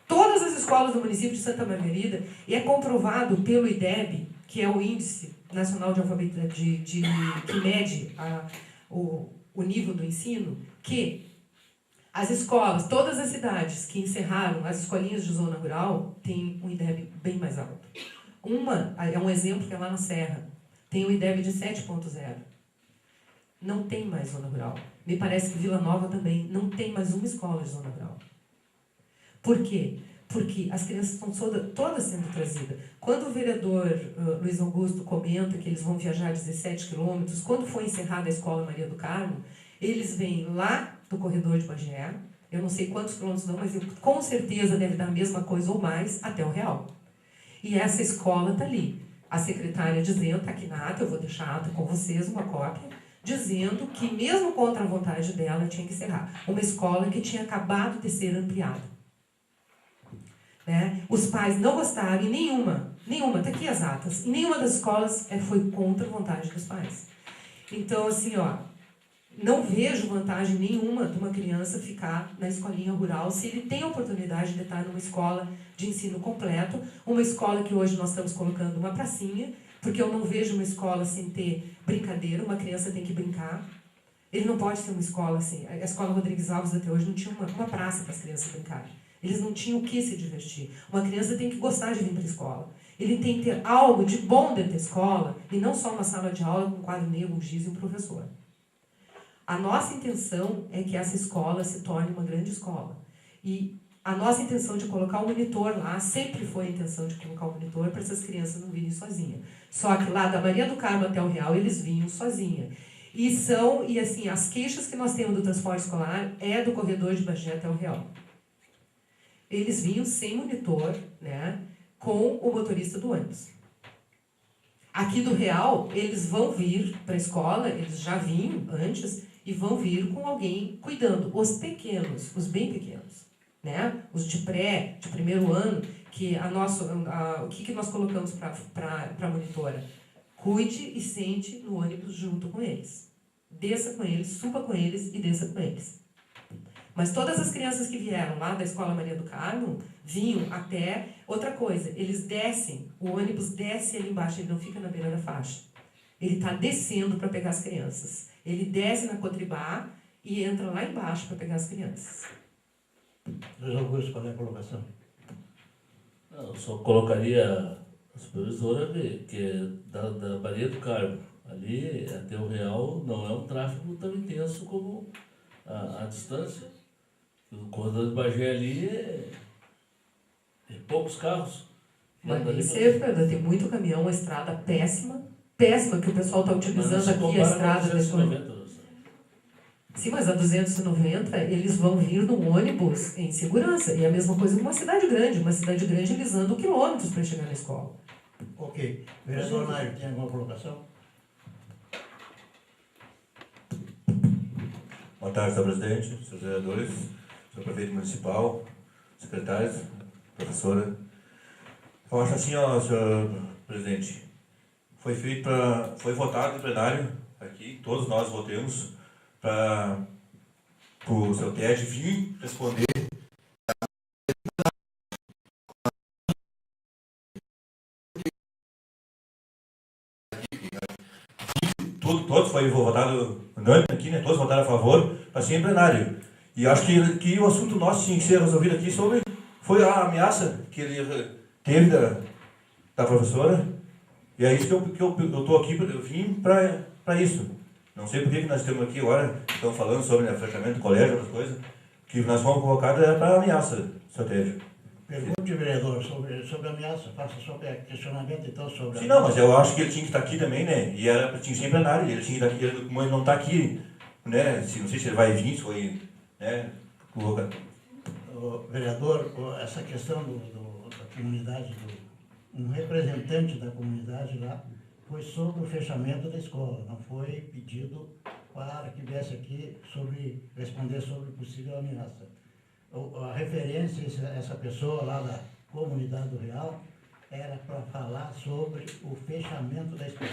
Todas as escolas do município de Santa Margarida, e é comprovado pelo IDEB, que é o Índice Nacional de Alfabetização, que mede o nível do ensino, que as escolas, todas as cidades que encerraram as escolinhas de zona rural, têm um IDEB bem mais alto. Uma, é um exemplo que é lá na Serra, tem um IDEB de 7.0. Não tem mais zona rural. Me parece que Vila Nova também não tem mais uma escola de zona rural. Por quê? Porque as crianças estão todas sendo trazidas. Quando o vereador Luiz Augusto comenta que eles vão viajar 17 quilômetros, quando foi encerrada a escola Maria do Carmo, eles vêm lá do corredor de Bagé, eu não sei quantos quilômetros não, mas com certeza deve dar a mesma coisa ou mais até o Real. E essa escola está ali. A secretária dizendo, está aqui na ata, eu vou deixar a ata com vocês, uma cópia, dizendo que mesmo contra a vontade dela tinha que encerrar. Uma escola que tinha acabado de ser ampliada. Né? Os pais não gostaram, e nenhuma, está aqui as atas, e nenhuma das escolas foi contra a vontade dos pais. Então, assim, ó, não vejo vantagem nenhuma de uma criança ficar na escolinha rural se ele tem a oportunidade de estar numa escola de ensino completo, uma escola que hoje nós estamos colocando uma pracinha, porque eu não vejo uma escola sem ter brincadeira, uma criança tem que brincar. Ele não pode ter uma escola assim. A escola Rodrigues Alves até hoje não tinha uma praça para as crianças brincarem. Eles não tinham o que se divertir. Uma criança tem que gostar de vir para a escola. Ele tem que ter algo de bom dentro da escola, e não só uma sala de aula com um quadro negro, um giz e um professor. A nossa intenção é que essa escola se torne uma grande escola. E a nossa intenção de colocar o monitor lá, sempre foi a intenção de colocar o monitor para essas crianças não virem sozinhas. Só que lá da Maria do Carmo até o Real, eles vinham sozinhas. E assim, as queixas que nós temos do transporte escolar é do corredor de Bagé até o Real. Eles vinham sem monitor, né, com o motorista do ônibus. Aqui do Real, eles vão vir para a escola, eles já vinham antes, e vão vir com alguém cuidando. Os pequenos, os bem pequenos, né? Os de pré, de primeiro ano, que o que nós colocamos para a monitora? Cuide e sente no ônibus junto com eles. Desça com eles, suba com eles e desça com eles. Mas todas as crianças que vieram lá da Escola Maria do Carmo, vinham até... Outra coisa, eles descem, o ônibus desce ali embaixo, ele não fica na beira da faixa. Ele está descendo para pegar as crianças. Ele desce na Cotribá e entra lá embaixo para pegar as crianças. Luiz Augusto, qual é a colocação? Não, eu só colocaria a supervisora que é da Maria do Carmo. Ali, até o Real, não é um tráfego tão intenso como a distância. O corredor de Bagé ali é poucos carros. Mas tem muito caminhão, uma estrada péssima, que o pessoal está utilizando aqui, a estrada da escola. Sim, mas a 290, eles vão vir no ônibus em segurança. E a mesma coisa numa cidade grande. Uma cidade grande, eles andam quilômetros para chegar na escola. Ok. Vereador Nário, tem alguma colocação? Boa tarde, senhor presidente, senhores vereadores, senhor prefeito municipal, secretários, professora. Eu acho assim, ó, senhor presidente, foi votado no plenário, aqui, todos nós votamos, para o seu TED vir responder todos foi votado unânime aqui, né? Todos votaram a favor para ser em plenário. E acho que o assunto nosso tinha que ser resolvido aqui foi a ameaça que ele teve da professora. E é isso que eu estou aqui, eu vim para isso. Não sei por que nós estamos aqui agora, estamos falando sobre o fechamento do colégio, outras coisas, que nós fomos convocados era para ameaça, estratégia. Pergunte, vereador, sobre a ameaça. Faça sobre questionamento, então, sobre a Sim, não, mas eu acho que ele tinha que estar aqui também, né? E tinha que ser em plenário, ele tinha que estar aqui, como ele não está aqui, né? Não sei se ele vai vir, se foi, né? Vereador, essa questão da comunidade, um representante da comunidade lá, foi sobre o fechamento da escola, não foi pedido para que viesse aqui responder sobre possível ameaça. A referência, essa pessoa lá da comunidade do Real, era para falar sobre o fechamento da escola.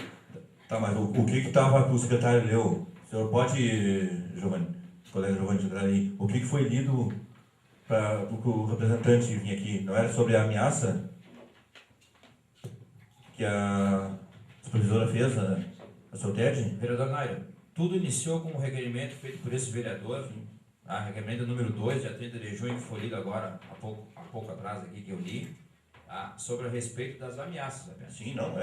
Tá, mas o que estava o secretário leu? O senhor pode, Giovanni, colega Giovanni, entrar aí, o que foi lido para o representante vir aqui? Não era sobre a ameaça que a supervisora fez, a seu TED? Vereador Nairo, tudo iniciou com um requerimento feito por esse vereador, requerimento número 2, dia 30 de junho, que foi lido agora, há pouco atrás aqui, que eu li, sobre a respeito das ameaças apenas. Sim, não,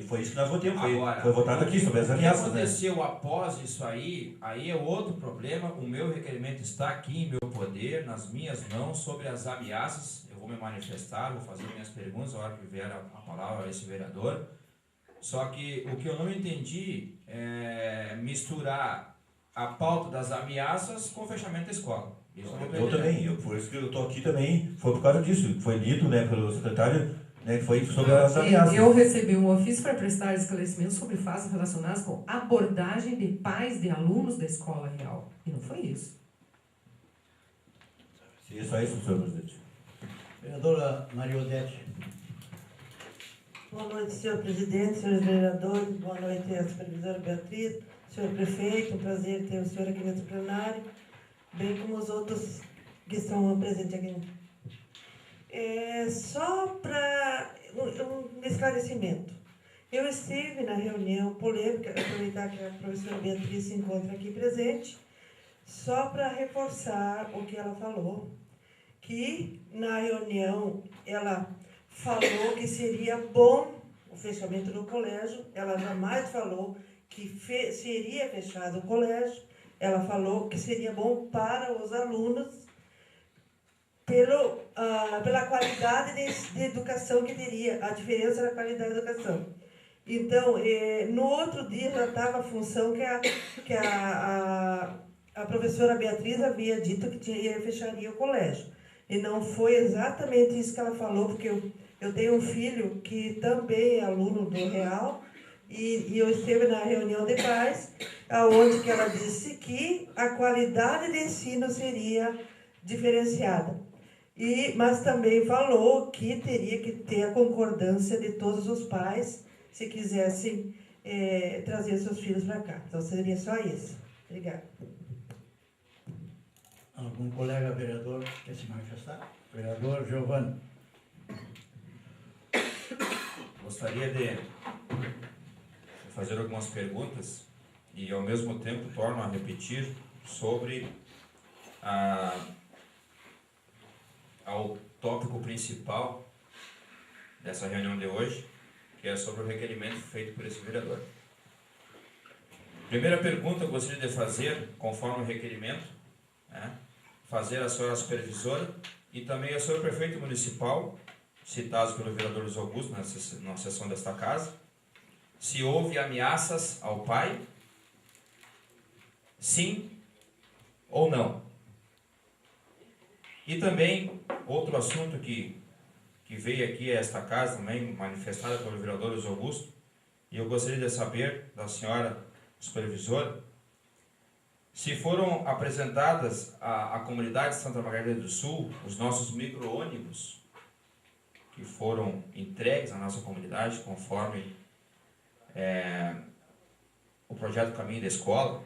foi isso que nós votamos, Agora, foi votado aqui sobre as ameaças. O que aconteceu após isso aí é outro problema. O meu requerimento está aqui em meu poder, nas minhas mãos, sobre as ameaças. Eu vou me manifestar, vou fazer minhas perguntas na hora que vier a palavra a esse vereador. Só que o que eu não entendi é misturar a pauta das ameaças com o fechamento da escola. Isso Eu também, por isso que eu estou aqui também, foi por causa disso, foi dito, né, pelo secretário, né, que foi sobre as ameaças. Eu recebi um ofício para prestar esclarecimento sobre fatos relacionados com abordagem de pais de alunos da escola real. E não foi isso. Sim, é só isso, senhor presidente. Vereadora Maria Odete. Boa noite, senhor presidente, senhores vereadores, boa noite à supervisora Beatriz, senhor prefeito, um prazer ter o senhor aqui nesse plenário, bem como os outros que estão presentes aqui. Só para um esclarecimento, eu estive na reunião polêmica, aproveitar que a professora Beatriz se encontra aqui presente, só para reforçar o que ela falou, que na reunião ela falou que seria bom o fechamento do colégio, ela jamais falou que seria fechado o colégio, ela falou que seria bom para os alunos pela qualidade de educação que teria, a diferença da qualidade da educação. Então, no outro dia já estava a função que a professora Beatriz havia dito que fecharia o colégio. E não foi exatamente isso que ela falou, porque eu tenho um filho que também é aluno do Real, e eu estive na reunião de pais, onde que ela disse que a qualidade de ensino seria diferenciada. Mas também falou que teria que ter a concordância de todos os pais, se quisessem trazer seus filhos para cá. Então, seria só isso. Obrigada. Algum colega vereador quer se manifestar? Vereador Giovanni. Gostaria de fazer algumas perguntas e, ao mesmo tempo, torno a repetir sobre ao tópico principal dessa reunião de hoje, que é sobre o requerimento feito por esse vereador. Primeira pergunta que eu gostaria de fazer, conforme o requerimento, fazer à senhora supervisora e também ao senhor prefeito municipal, citados pelo vereador Luiz Augusto na sessão desta casa, se houve ameaças ao pai, sim ou não. E também, outro assunto que veio aqui a esta casa, também manifestado pelo vereador Luiz Augusto, e eu gostaria de saber da senhora supervisora, se foram apresentadas à comunidade de Santa Margarida do Sul os nossos micro-ônibus que foram entregues à nossa comunidade conforme o projeto Caminho da Escola,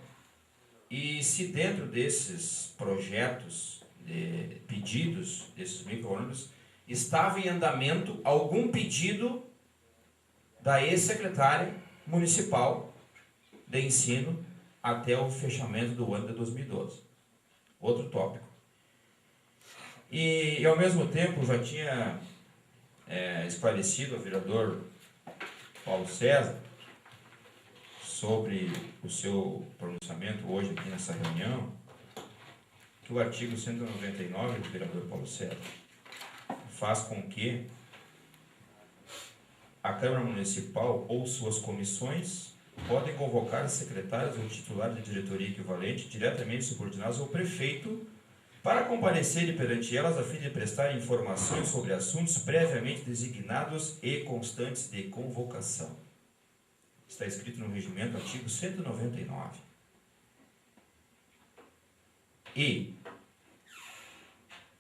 e se dentro desses projetos de pedidos desses micro-ônibus estava em andamento algum pedido da ex-secretária municipal de ensino até o fechamento do ano de 2012. Outro tópico. E ao mesmo tempo, já tinha esclarecido ao vereador Paulo César sobre o seu pronunciamento hoje aqui nessa reunião, que o artigo 199 do vereador Paulo César faz com que a Câmara Municipal ou suas comissões podem convocar secretários ou titulares de diretoria equivalente diretamente subordinados ao prefeito para comparecerem perante elas a fim de prestar informações sobre assuntos previamente designados e constantes de convocação. Está escrito no regimento, artigo 199. E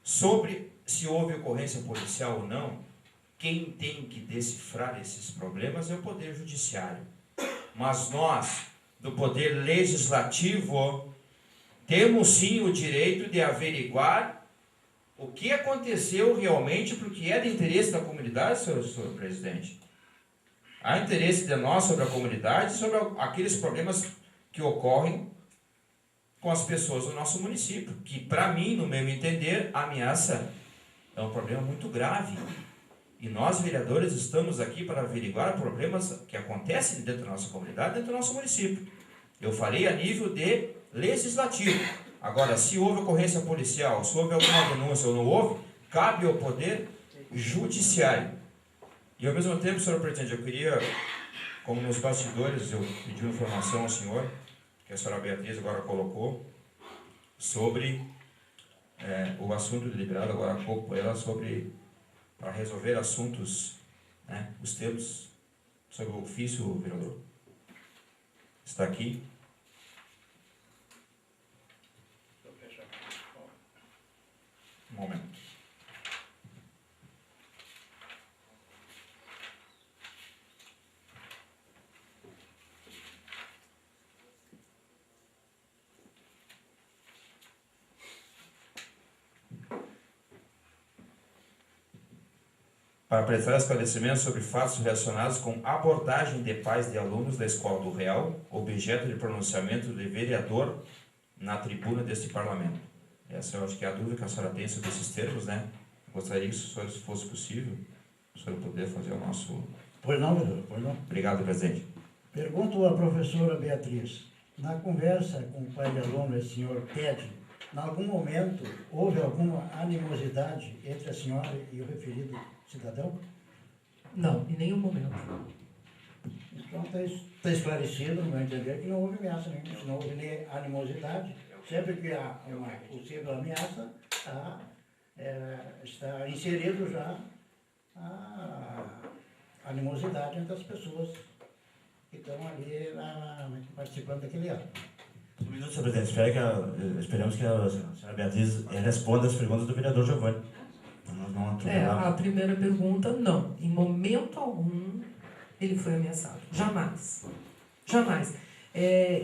sobre se houve ocorrência policial ou não, quem tem que decifrar esses problemas é o Poder Judiciário. Mas nós, do Poder Legislativo, temos sim o direito de averiguar o que aconteceu realmente, porque é de interesse da comunidade, senhor presidente. Há interesse de nós sobre a comunidade, sobre aqueles problemas que ocorrem com as pessoas do nosso município, que para mim, no meu entender, a ameaça é um problema muito grave. E nós, vereadores, estamos aqui para averiguar problemas que acontecem dentro da nossa comunidade, dentro do nosso município. Eu falei a nível de legislativo. Agora, se houve ocorrência policial, se houve alguma denúncia ou não houve, cabe ao Poder Judiciário. E ao mesmo tempo, senhor presidente, eu queria, como nos bastidores, eu pedi uma informação ao senhor, que a senhora Beatriz agora colocou, sobre o assunto deliberado agora há pouco por ela, sobre para resolver assuntos, os termos sobre o ofício, vereador. Está aqui. Um momento. Para prestar esclarecimentos sobre fatos relacionados com abordagem de pais de alunos da Escola do Real, objeto de pronunciamento de vereador na tribuna deste Parlamento. Essa eu acho que é a dúvida que a senhora tem sobre esses termos, né? Gostaria que, se fosse possível, a senhora poder fazer o nosso... Pois não, vereador, pois não. Obrigado, presidente. Pergunto à professora Beatriz, na conversa com o pai de aluno, esse senhor Ted, em algum momento houve alguma animosidade entre a senhora e o referido cidadão? Não, em nenhum momento. Então está esclarecido, no meu entender, que não houve ameaça nenhuma, não houve nem animosidade. Sempre que há uma possível ameaça, está inserido já a animosidade entre as pessoas que estão ali participando daquele ato. Um minuto, senhor presidente. Esperamos que a senhora Beatriz responda as perguntas do vereador Giovanni. A primeira pergunta, não. Em momento algum ele foi ameaçado. Jamais. Jamais.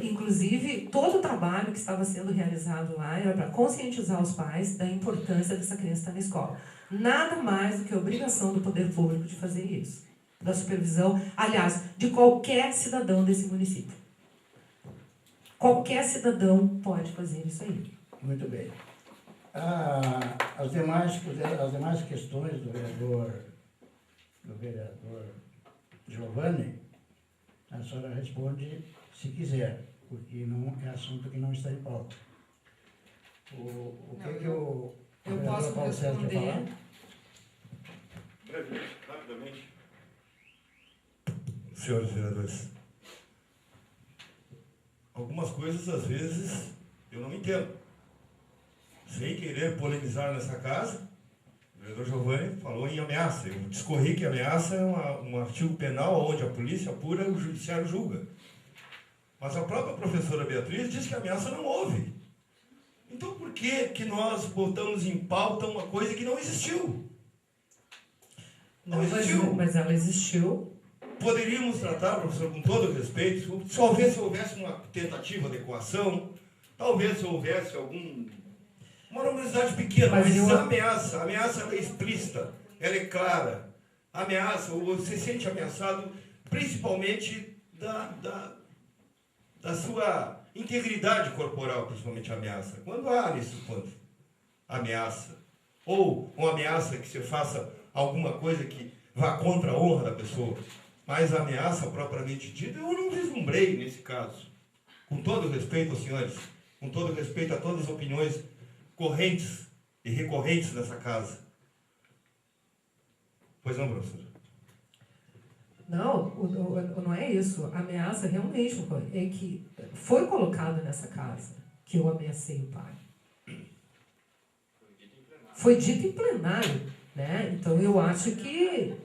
Inclusive, todo o trabalho que estava sendo realizado lá era para conscientizar os pais da importância dessa criança estar na escola. Nada mais do que a obrigação do poder público de fazer isso. Da supervisão, aliás, de qualquer cidadão desse município. Qualquer cidadão pode fazer isso aí. Muito bem. As demais questões do vereador Giovanni, a senhora responde se quiser, porque não é assunto que não está em pauta. O que o Eu vereador posso Paulo César quer falar? responder. Brevemente, rapidamente. Senhores vereadores, algumas coisas, às vezes, eu não entendo. Sem querer polemizar nessa casa, o vereador Giovanni falou em ameaça. Eu discorri que ameaça é um artigo penal onde a polícia apura, o judiciário julga. Mas a própria professora Beatriz disse que ameaça não houve. Então por que nós botamos em pauta uma coisa que não existiu? Não existiu. Mas ela existiu. Poderíamos tratar, professor, com todo respeito, se houvesse uma tentativa de coação, talvez houvesse uma normalidade pequena, mas a ameaça ela é explícita, ela é clara. A ameaça, você se sente ameaçado principalmente da da sua integridade corporal, principalmente ameaça. Quando há nesse ponto ameaça, ou uma ameaça que você faça alguma coisa que vá contra a honra da pessoa, mas a ameaça propriamente dita, eu não vislumbrei nesse caso. Com todo respeito aos senhores, com todo respeito a todas as opiniões correntes e recorrentes nessa casa. Pois não, professor? Não, não é isso. A ameaça realmente é que foi colocado nessa casa que eu ameacei o pai. Foi dito em plenário, né? Então eu acho que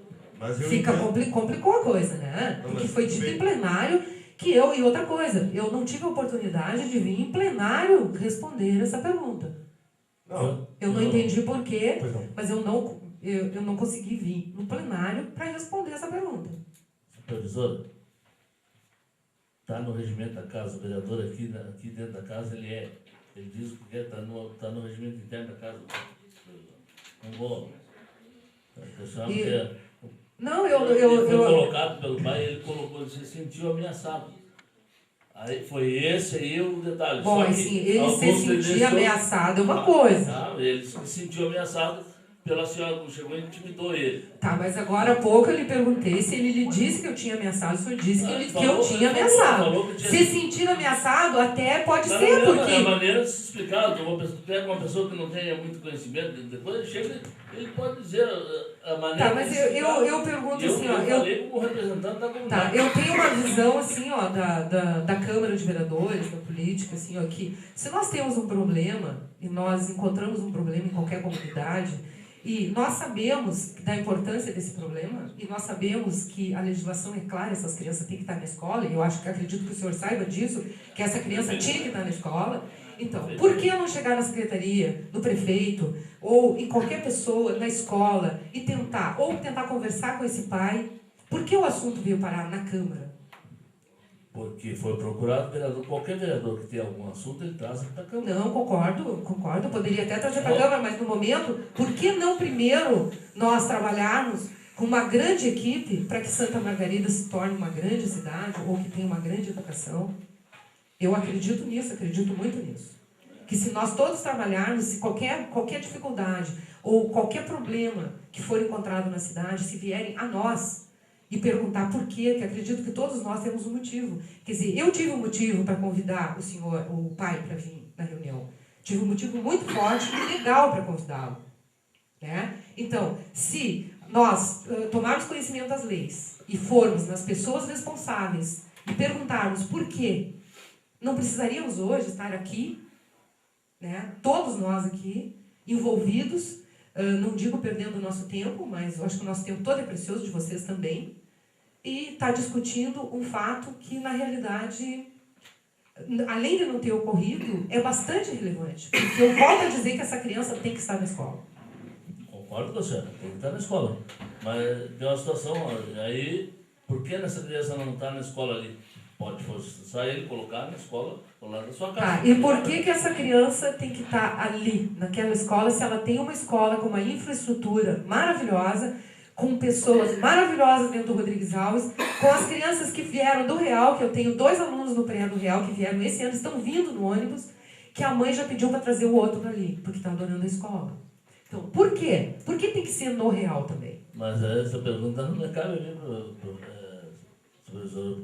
complicou a coisa, né? Porque foi dito em plenário que eu... E outra coisa, eu não tive a oportunidade de vir em plenário responder essa pergunta. Não. Eu não entendi por quê, mas eu não consegui vir no plenário para responder essa pergunta. Supervisor, está no regimento da casa, o vereador aqui dentro da casa, ele diz que está no regimento interno da casa. Não vou. Não, Ele foi colocado pelo pai, ele se sentiu ameaçado. Aí foi esse aí o detalhe. Bom, assim, ele se sentir ameaçado é uma coisa. Ele se sentiu ameaçado pela senhora que chegou e intimidou ele. Tá, mas agora há pouco eu lhe perguntei se ele lhe disse que eu tinha ameaçado, o senhor disse que eu tinha ameaçado. Se sentir ameaçado, até pode ser, porque... É a maneira de se explicar. Pega uma pessoa que não tenha muito conhecimento, depois ele chega, ele pode dizer a maneira... Tá, mas eu pergunto assim, ó... Eu falei como representante da comunidade. Tá, eu tenho uma visão, assim, ó, da Câmara de Vereadores, da política, assim, ó, que se nós temos um problema, e nós encontramos um problema em qualquer comunidade... E nós sabemos da importância desse problema, e nós sabemos que a legislação é clara, essas crianças têm que estar na escola, e eu acredito que o senhor saiba disso, que essa criança tinha que estar na escola. Então, por que não chegar na secretaria, no prefeito, ou em qualquer pessoa, na escola, e tentar conversar com esse pai? Por que o assunto veio parar na Câmara? Porque foi procurado vereador, qualquer vereador que tenha algum assunto, ele traz para a Câmara. Não, concordo, poderia até trazer para a Câmara, mas no momento, por que não primeiro nós trabalharmos com uma grande equipe para que Santa Margarida se torne uma grande cidade ou que tenha uma grande educação? Eu acredito nisso, acredito muito nisso. Que se nós todos trabalharmos, se qualquer dificuldade ou qualquer problema que for encontrado na cidade, se vierem a nós, e perguntar por quê, que acredito que todos nós temos um motivo. Quer dizer, eu tive um motivo para convidar o pai para vir na reunião. Tive um motivo muito forte e legal para convidá-lo. Né? Então, se nós tomarmos conhecimento das leis e formos nas pessoas responsáveis e perguntarmos por quê, não precisaríamos hoje estar aqui, né? Todos nós aqui, envolvidos, não digo perdendo o nosso tempo, mas eu acho que o nosso tempo todo é precioso, de vocês também, e está discutindo um fato que, na realidade, além de não ter ocorrido, é bastante relevante. Porque eu volto a dizer que essa criança tem que estar na escola. Concordo com a senhora, tem que estar na escola. Mas tem uma situação aí, por que essa criança não está na escola ali? Pode forçar ele, colocar na escola, ou lá na sua casa. E por que essa criança tem que estar ali, naquela escola, se ela tem uma escola com uma infraestrutura maravilhosa, com pessoas maravilhosas dentro do Rodrigues Alves, com as crianças que vieram do Real, que eu tenho 2 alunos no pré do Real que vieram esse ano, estão vindo no ônibus, que a mãe já pediu para trazer o outro para ali, porque está adorando a escola. Então, por quê? Por que tem que ser no Real também? Mas essa pergunta não me cabe ali professor,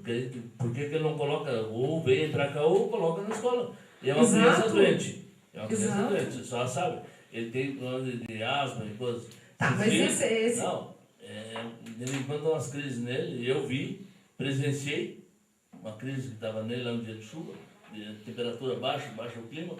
por que ele não coloca, ou vem para cá, ou coloca na escola? E é uma criança doente. É uma criança doente, só sabe. Ele tem problema de asma e coisas. Tá, mas esse... Não, ele mandou umas crises nele, eu vi, presenciei uma crise que estava nele lá no dia de chuva, de temperatura baixa o clima,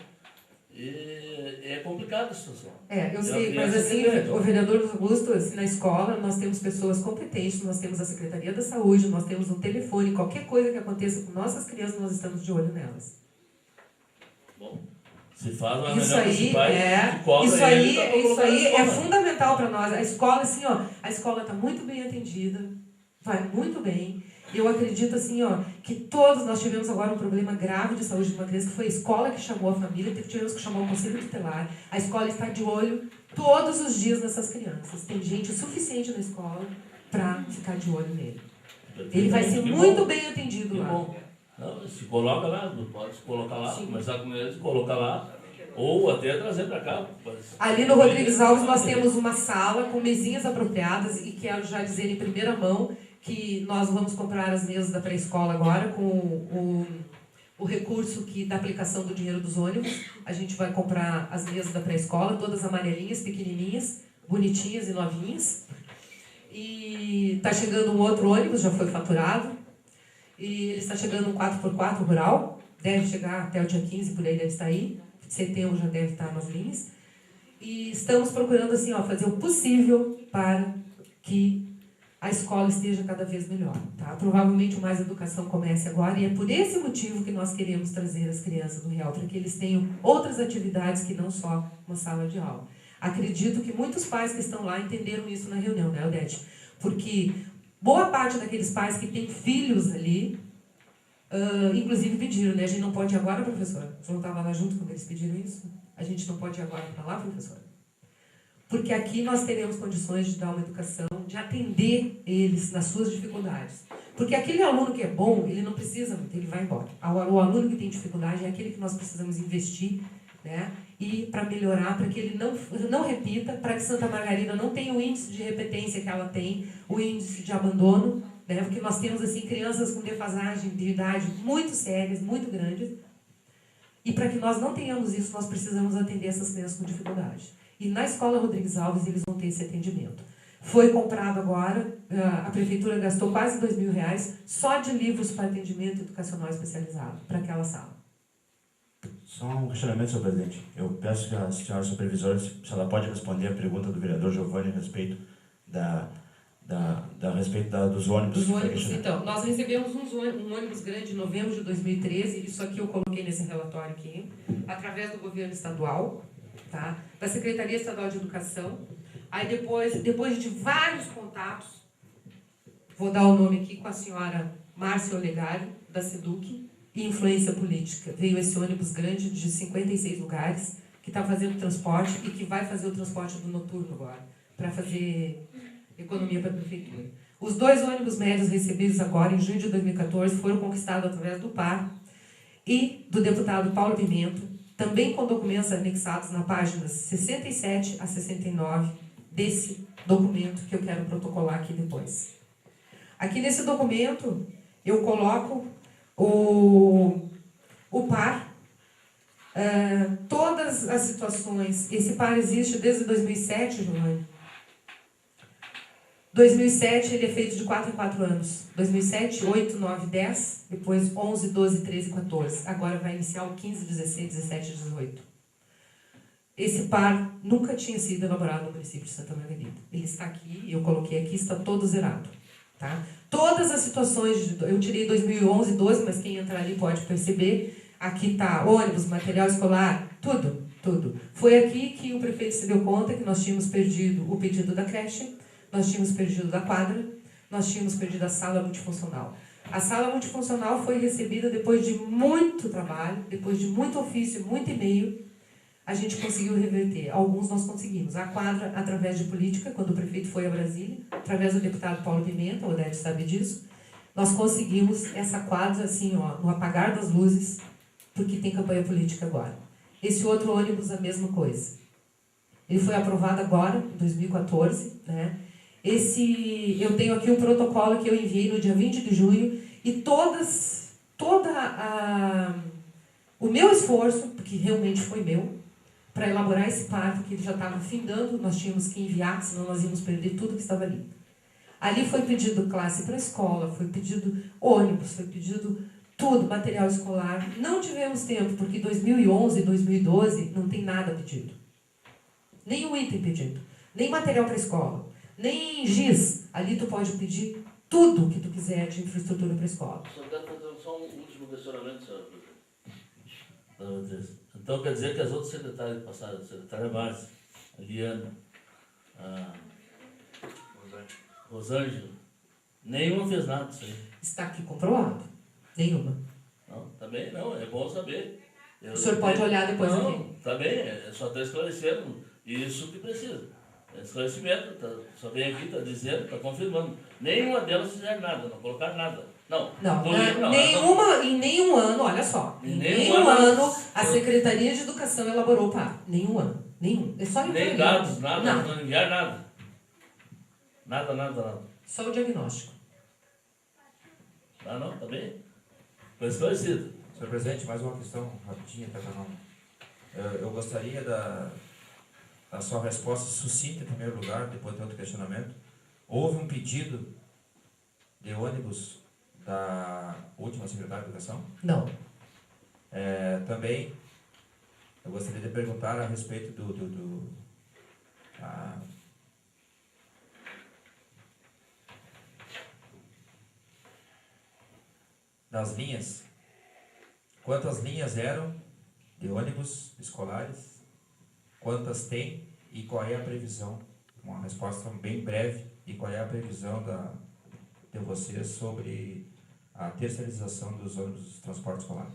e é complicada a situação. Eu sei, mas assim, o vereador Augusto, assim, na escola, nós temos pessoas competentes, nós temos a Secretaria da Saúde, nós temos um telefone, qualquer coisa que aconteça com nossas crianças, nós estamos de olho nelas. Bom, se faz uma isso melhor aí isso aí é fundamental para nós. A escola, assim, ó, a escola está muito bem atendida, vai muito bem. Eu acredito, assim, ó, que todos nós tivemos agora um problema grave de saúde de uma criança, que foi a escola que chamou a família, tivemos que chamar o conselho tutelar. A escola está de olho todos os dias nessas crianças. Tem gente suficiente na escola para ficar de olho nele. Ele vai ser muito bem atendido lá. Não, se coloca lá, pode se colocar lá, Sim. conversar com eles, colocar lá, ou até trazer para cá. Ali no Rodrigues Alves nós temos uma sala com mesinhas apropriadas e quero já dizer em primeira mão que nós vamos comprar as mesas da pré-escola agora com o recurso da aplicação do dinheiro dos ônibus. A gente vai comprar as mesas da pré-escola, todas amarelinhas, pequenininhas, bonitinhas e novinhas. E está chegando um outro ônibus, já foi faturado. E ele está chegando um 4x4 rural, deve chegar até o dia 15, por aí deve estar aí. Setembro já deve estar nas linhas. E estamos procurando assim, fazer o possível para que a escola esteja cada vez melhor. Tá? Provavelmente o Mais Educação comece agora, e é por esse motivo que nós queremos trazer as crianças do Real, para que eles tenham outras atividades que não só uma sala de aula. Acredito que muitos pais que estão lá entenderam isso na reunião, né, Odete? Porque boa parte daqueles pais que têm filhos ali, inclusive pediram, né? A gente não pode ir agora, professora? Você não estava lá junto quando eles pediram isso? A gente não pode ir agora para lá, professora? Porque aqui nós teremos condições de dar uma educação, de atender eles nas suas dificuldades. Porque aquele aluno que é bom, ele não precisa muito, ele vai embora. O aluno que tem dificuldade é aquele que nós precisamos investir, né? E para melhorar, para que ele não repita, para que Santa Margarida não tenha o índice de repetência que ela tem, o índice de abandono, né? Porque nós temos assim crianças com defasagem de idade muito sérias, muito grandes. E para que nós não tenhamos isso, nós precisamos atender essas crianças com dificuldade. E na Escola Rodrigues Alves eles vão ter esse atendimento. Foi comprado agora, a prefeitura gastou quase R$2.000 só de livros para atendimento educacional especializado, para aquela sala. Só um questionamento, senhor presidente. Eu peço que a senhora supervisora, se ela pode responder a pergunta do vereador Giovanni a respeito dos ônibus. Dos ônibus, então, nós recebemos um ônibus grande em novembro de 2013, isso aqui eu coloquei nesse relatório aqui, através do governo estadual, tá? Da Secretaria Estadual de Educação. Aí depois de vários contatos, vou dar o nome aqui com a senhora Márcia Olegário, da SEDUC, e influência política. Veio esse ônibus grande de 56 lugares, que está fazendo transporte e que vai fazer o transporte do noturno agora, para fazer economia para a prefeitura. Os 2 ônibus médios recebidos agora, em junho de 2014, foram conquistados através do PAR e do deputado Paulo Pimenta, também com documentos anexados na páginas 67 a 69 desse documento que eu quero protocolar aqui depois. Aqui nesse documento eu coloco o PAR, todas as situações. Esse PAR existe desde 2007, Giovanni. 2007 ele é feito de 4 em 4 anos. 2007, 8, 9, 10, depois 11, 12, 13 e 14. Agora vai iniciar o 15, 16, 17 e 18. Esse PAR nunca tinha sido elaborado no município de Santa Margarida. Ele está aqui, eu coloquei aqui, está todo zerado. Tá? Todas as situações, eu tirei 2011 e 12, mas quem entrar ali pode perceber. Aqui está ônibus, material escolar, tudo. Foi aqui que o prefeito se deu conta que nós tínhamos perdido o pedido da creche, nós tínhamos perdido da quadra, nós tínhamos perdido a sala multifuncional. A sala multifuncional foi recebida depois de muito trabalho, depois de muito ofício, muito e-mail, a gente conseguiu reverter. Alguns nós conseguimos. A quadra, através de política, quando o prefeito foi a Brasília, através do deputado Paulo Pimenta, o Odete sabe disso, nós conseguimos essa quadra, assim, no apagar das luzes, porque tem campanha política agora. Esse outro ônibus, a mesma coisa. Ele foi aprovado agora, em 2014, né? Eu tenho aqui um protocolo que eu enviei no dia 20 de junho, e o meu esforço, porque realmente foi meu, para elaborar esse PAR, porque ele já estava findando, nós tínhamos que enviar, senão nós íamos perder tudo que estava ali. Ali foi pedido classe para escola, foi pedido ônibus, foi pedido tudo, material escolar. Não tivemos tempo, porque 2011 e 2012 não tem nada pedido. Nenhum item pedido. Nem material para escola, nem giz. Ali tu pode pedir tudo que tu quiser de infraestrutura para escola. Só quero fazer só um último questionamento, senhora. Então quer dizer que as outras secretárias que passaram, a secretária Márcia, a Liana, a Rosângela, nenhuma fez nada disso aí. Está aqui comprovado. Nenhuma. Não, também não, é bom saber. O senhor pode olhar depois aqui. Não, também, é só estar esclarecendo isso que precisa. esclarecimento, só vem aqui, está dizendo, está confirmando. Nenhuma delas fizeram nada, não colocaram nada. Não, Em nenhum ano, olha só, em nenhum ano a Secretaria de Educação elaborou o PAR. Nenhum ano. Nenhum. É só nem dados, nada, não enviaram nada. Nada. Só o diagnóstico. Tá, não? Tá bem? Foi esclarecido. Senhor presidente, mais uma questão rapidinha, tá, não? Eu gostaria da sua resposta sucinta em primeiro lugar, depois tem outro questionamento. Houve um pedido de ônibus da última secretária de Educação? Não. Também, eu gostaria de perguntar a respeito das linhas. Quantas linhas eram de ônibus escolares? Quantas tem? E qual é a previsão? Uma resposta bem breve. E qual é a previsão de vocês sobre a terceirização dos ônibus de transporte escolar?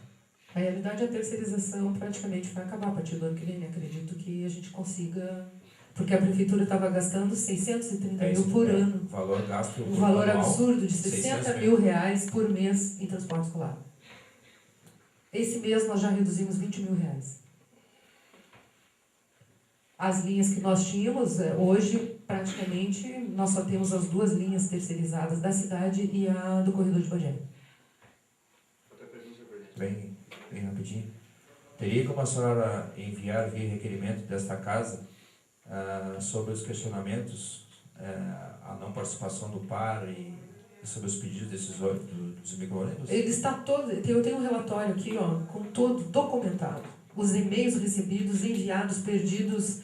Na realidade, a terceirização praticamente vai acabar a partir do ano que vem. Acredito que a gente consiga... Porque a prefeitura estava gastando 630 mil por ano. O valor gasto... Um valor absurdo de 60 mil reais por mês em transporte escolar. Esse mês nós já reduzimos 20 mil reais. As linhas que nós tínhamos, hoje, praticamente, nós só temos as 2 linhas terceirizadas da cidade e a do corredor de Bagé. Bem rapidinho. Teria como a senhora enviar via requerimento desta casa sobre os questionamentos, a não participação do PAR e sobre os pedidos dos micro-ônibus? Ele está todo... Eu tenho um relatório aqui, com todo documentado. Os e-mails recebidos, enviados, perdidos.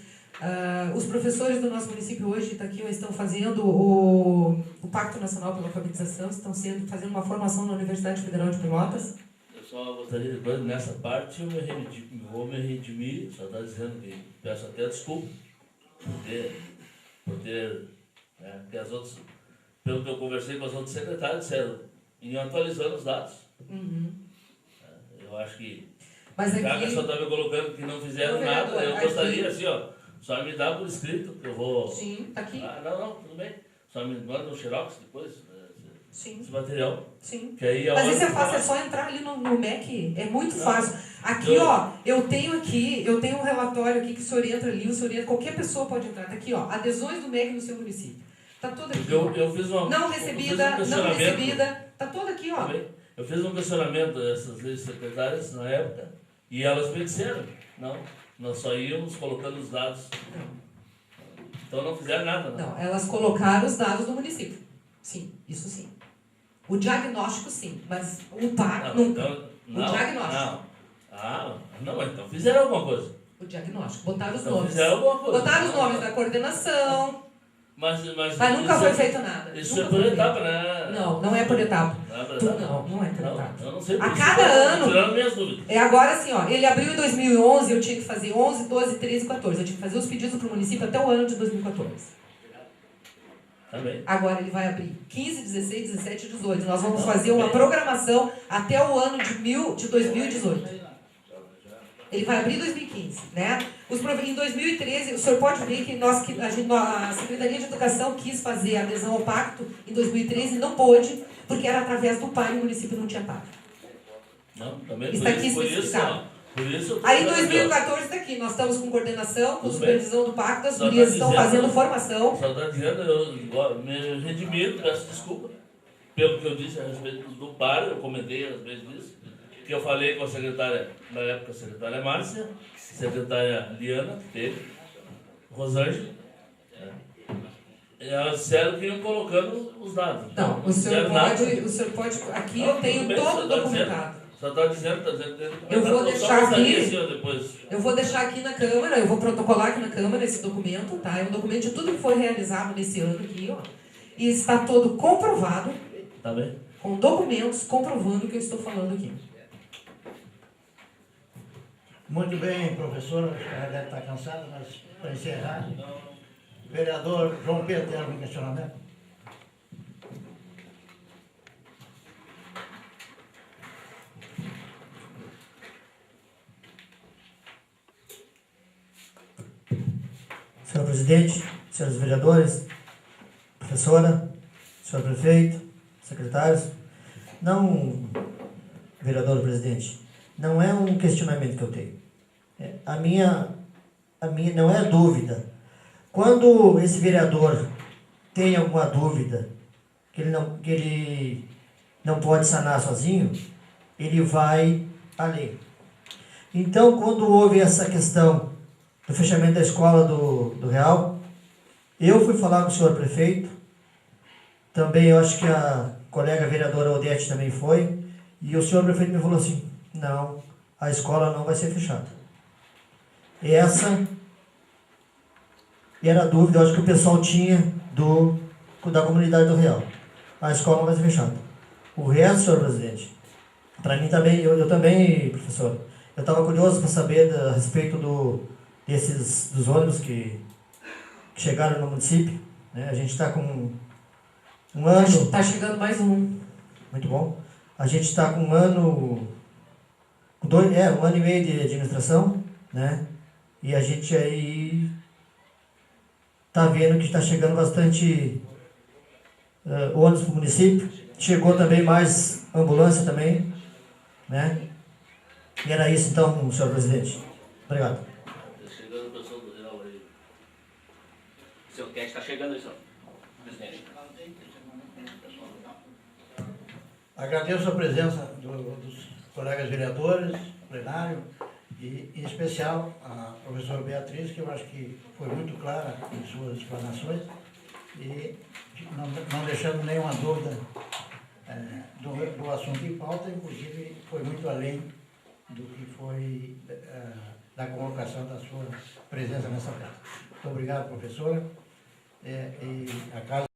Os professores do nosso município hoje estão fazendo o Pacto Nacional pela Alfabetização, estão fazendo uma formação na Universidade Federal de Pelotas. Eu só gostaria de coisa, nessa parte eu vou me redimir, só está dizendo que peço até desculpa por ter que as outras, pelo que eu conversei com as outras secretárias, disseram, iam atualizando os dados. Uhum. Eu acho que Mas já que a aqui... senhora está me colocando que não fizeram nada, eu gostaria assim, só me dá por escrito, que eu vou... Sim, está aqui. Não, tudo bem. Só me manda um xerox depois, Sim. esse material. Sim. Que aí Mas isso é fácil, é só entrar ali no MEC, é muito fácil. Aqui, eu tenho um relatório aqui que o senhor entra ali, qualquer pessoa pode entrar. Tá aqui, adesões do MEC no seu município. Tá tudo aqui. Eu fiz não recebida, tá tudo aqui, Eu fiz um questionamento dessas leis secretárias na época e elas me disseram, nós só íamos colocando os dados. Então não fizeram nada, não. Não, elas colocaram os dados do município. Sim, isso sim. O diagnóstico sim, mas o PAR nunca. O diagnóstico. Então fizeram alguma coisa. O diagnóstico, botaram os nomes. Fizeram alguma coisa. Botaram os nomes da coordenação. Mas nunca foi feito nada. Isso é por etapa, né? Não é por etapa. Não é por etapa? Não é por etapa. Eu não sei. A cada ano. Tirando minhas dúvidas. Agora assim, ele abriu em 2011, eu tinha que fazer 11, 12, 13 e 14. Eu tinha que fazer os pedidos para o município até o ano de 2014. Também. Agora ele vai abrir 15, 16, 17 e 18. Nós vamos fazer uma programação até o ano de 2018. Ele vai abrir em 2015, né? Em 2013, o senhor pode ver que a Secretaria de Educação quis fazer a adesão ao pacto em 2013 e não pôde, porque era através do PAR e o município não tinha pacto. Não, também está aqui especificado. Aí em 2014 está aqui, nós estamos com coordenação, com supervisão do pacto, as gurias estão fazendo formação. Só está dizendo, eu me redimiro, peço desculpa, pelo que eu disse a respeito do PAR, eu comentei às vezes disso, que eu falei com a secretária, na época a secretária Márcia, secretária Liana, que teve, Rosângela, elas disseram que iam colocando os dados. Não, o senhor pode, aqui eu tenho todo documentado. Só está dizendo, eu vou deixar aqui, eu vou deixar aqui na Câmara, eu vou protocolar aqui na Câmara esse documento, tá? É um documento de tudo que foi realizado nesse ano aqui, e está todo comprovado, tá bem? Com documentos comprovando o que eu estou falando aqui. Muito bem, professor, já deve estar cansado, mas para encerrar, o vereador João Pedro tem algum questionamento? Senhor presidente, senhores vereadores, professora, senhor prefeito, secretários. Não, vereador presidente, não é um questionamento que eu tenho. A minha não é dúvida. Quando esse vereador tem alguma dúvida que ele não pode sanar sozinho, ele vai além. Então, quando houve essa questão do fechamento da escola do Real, eu fui falar com o senhor prefeito, também eu acho que a colega vereadora Odete também foi, e o senhor prefeito me falou assim, não, a escola não vai ser fechada. Essa era a dúvida, eu acho que o pessoal tinha da comunidade do Real. A escola não vai ser fechada. O resto, senhor presidente, para mim também, eu também, professor, eu estava curioso para saber a respeito dos ônibus que chegaram no município. Né? A gente está com um ano... Está chegando mais um. Muito bom. A gente está com um ano... um ano e meio de administração, né? E a gente aí está vendo que está chegando bastante ônibus para o município. Chegou também mais ambulância também, né? E era isso então, senhor presidente. Obrigado. Chegando o pessoal do Real aí. O seu Cat está chegando aí, senhor presidente. Agradeço a presença dos colegas vereadores, plenário, e em especial a professora Beatriz, que eu acho que foi muito clara em suas explanações e não deixando nenhuma dúvida do assunto em pauta, inclusive foi muito além do que foi da convocação da sua presença nessa casa. Muito obrigado, professora. E a casa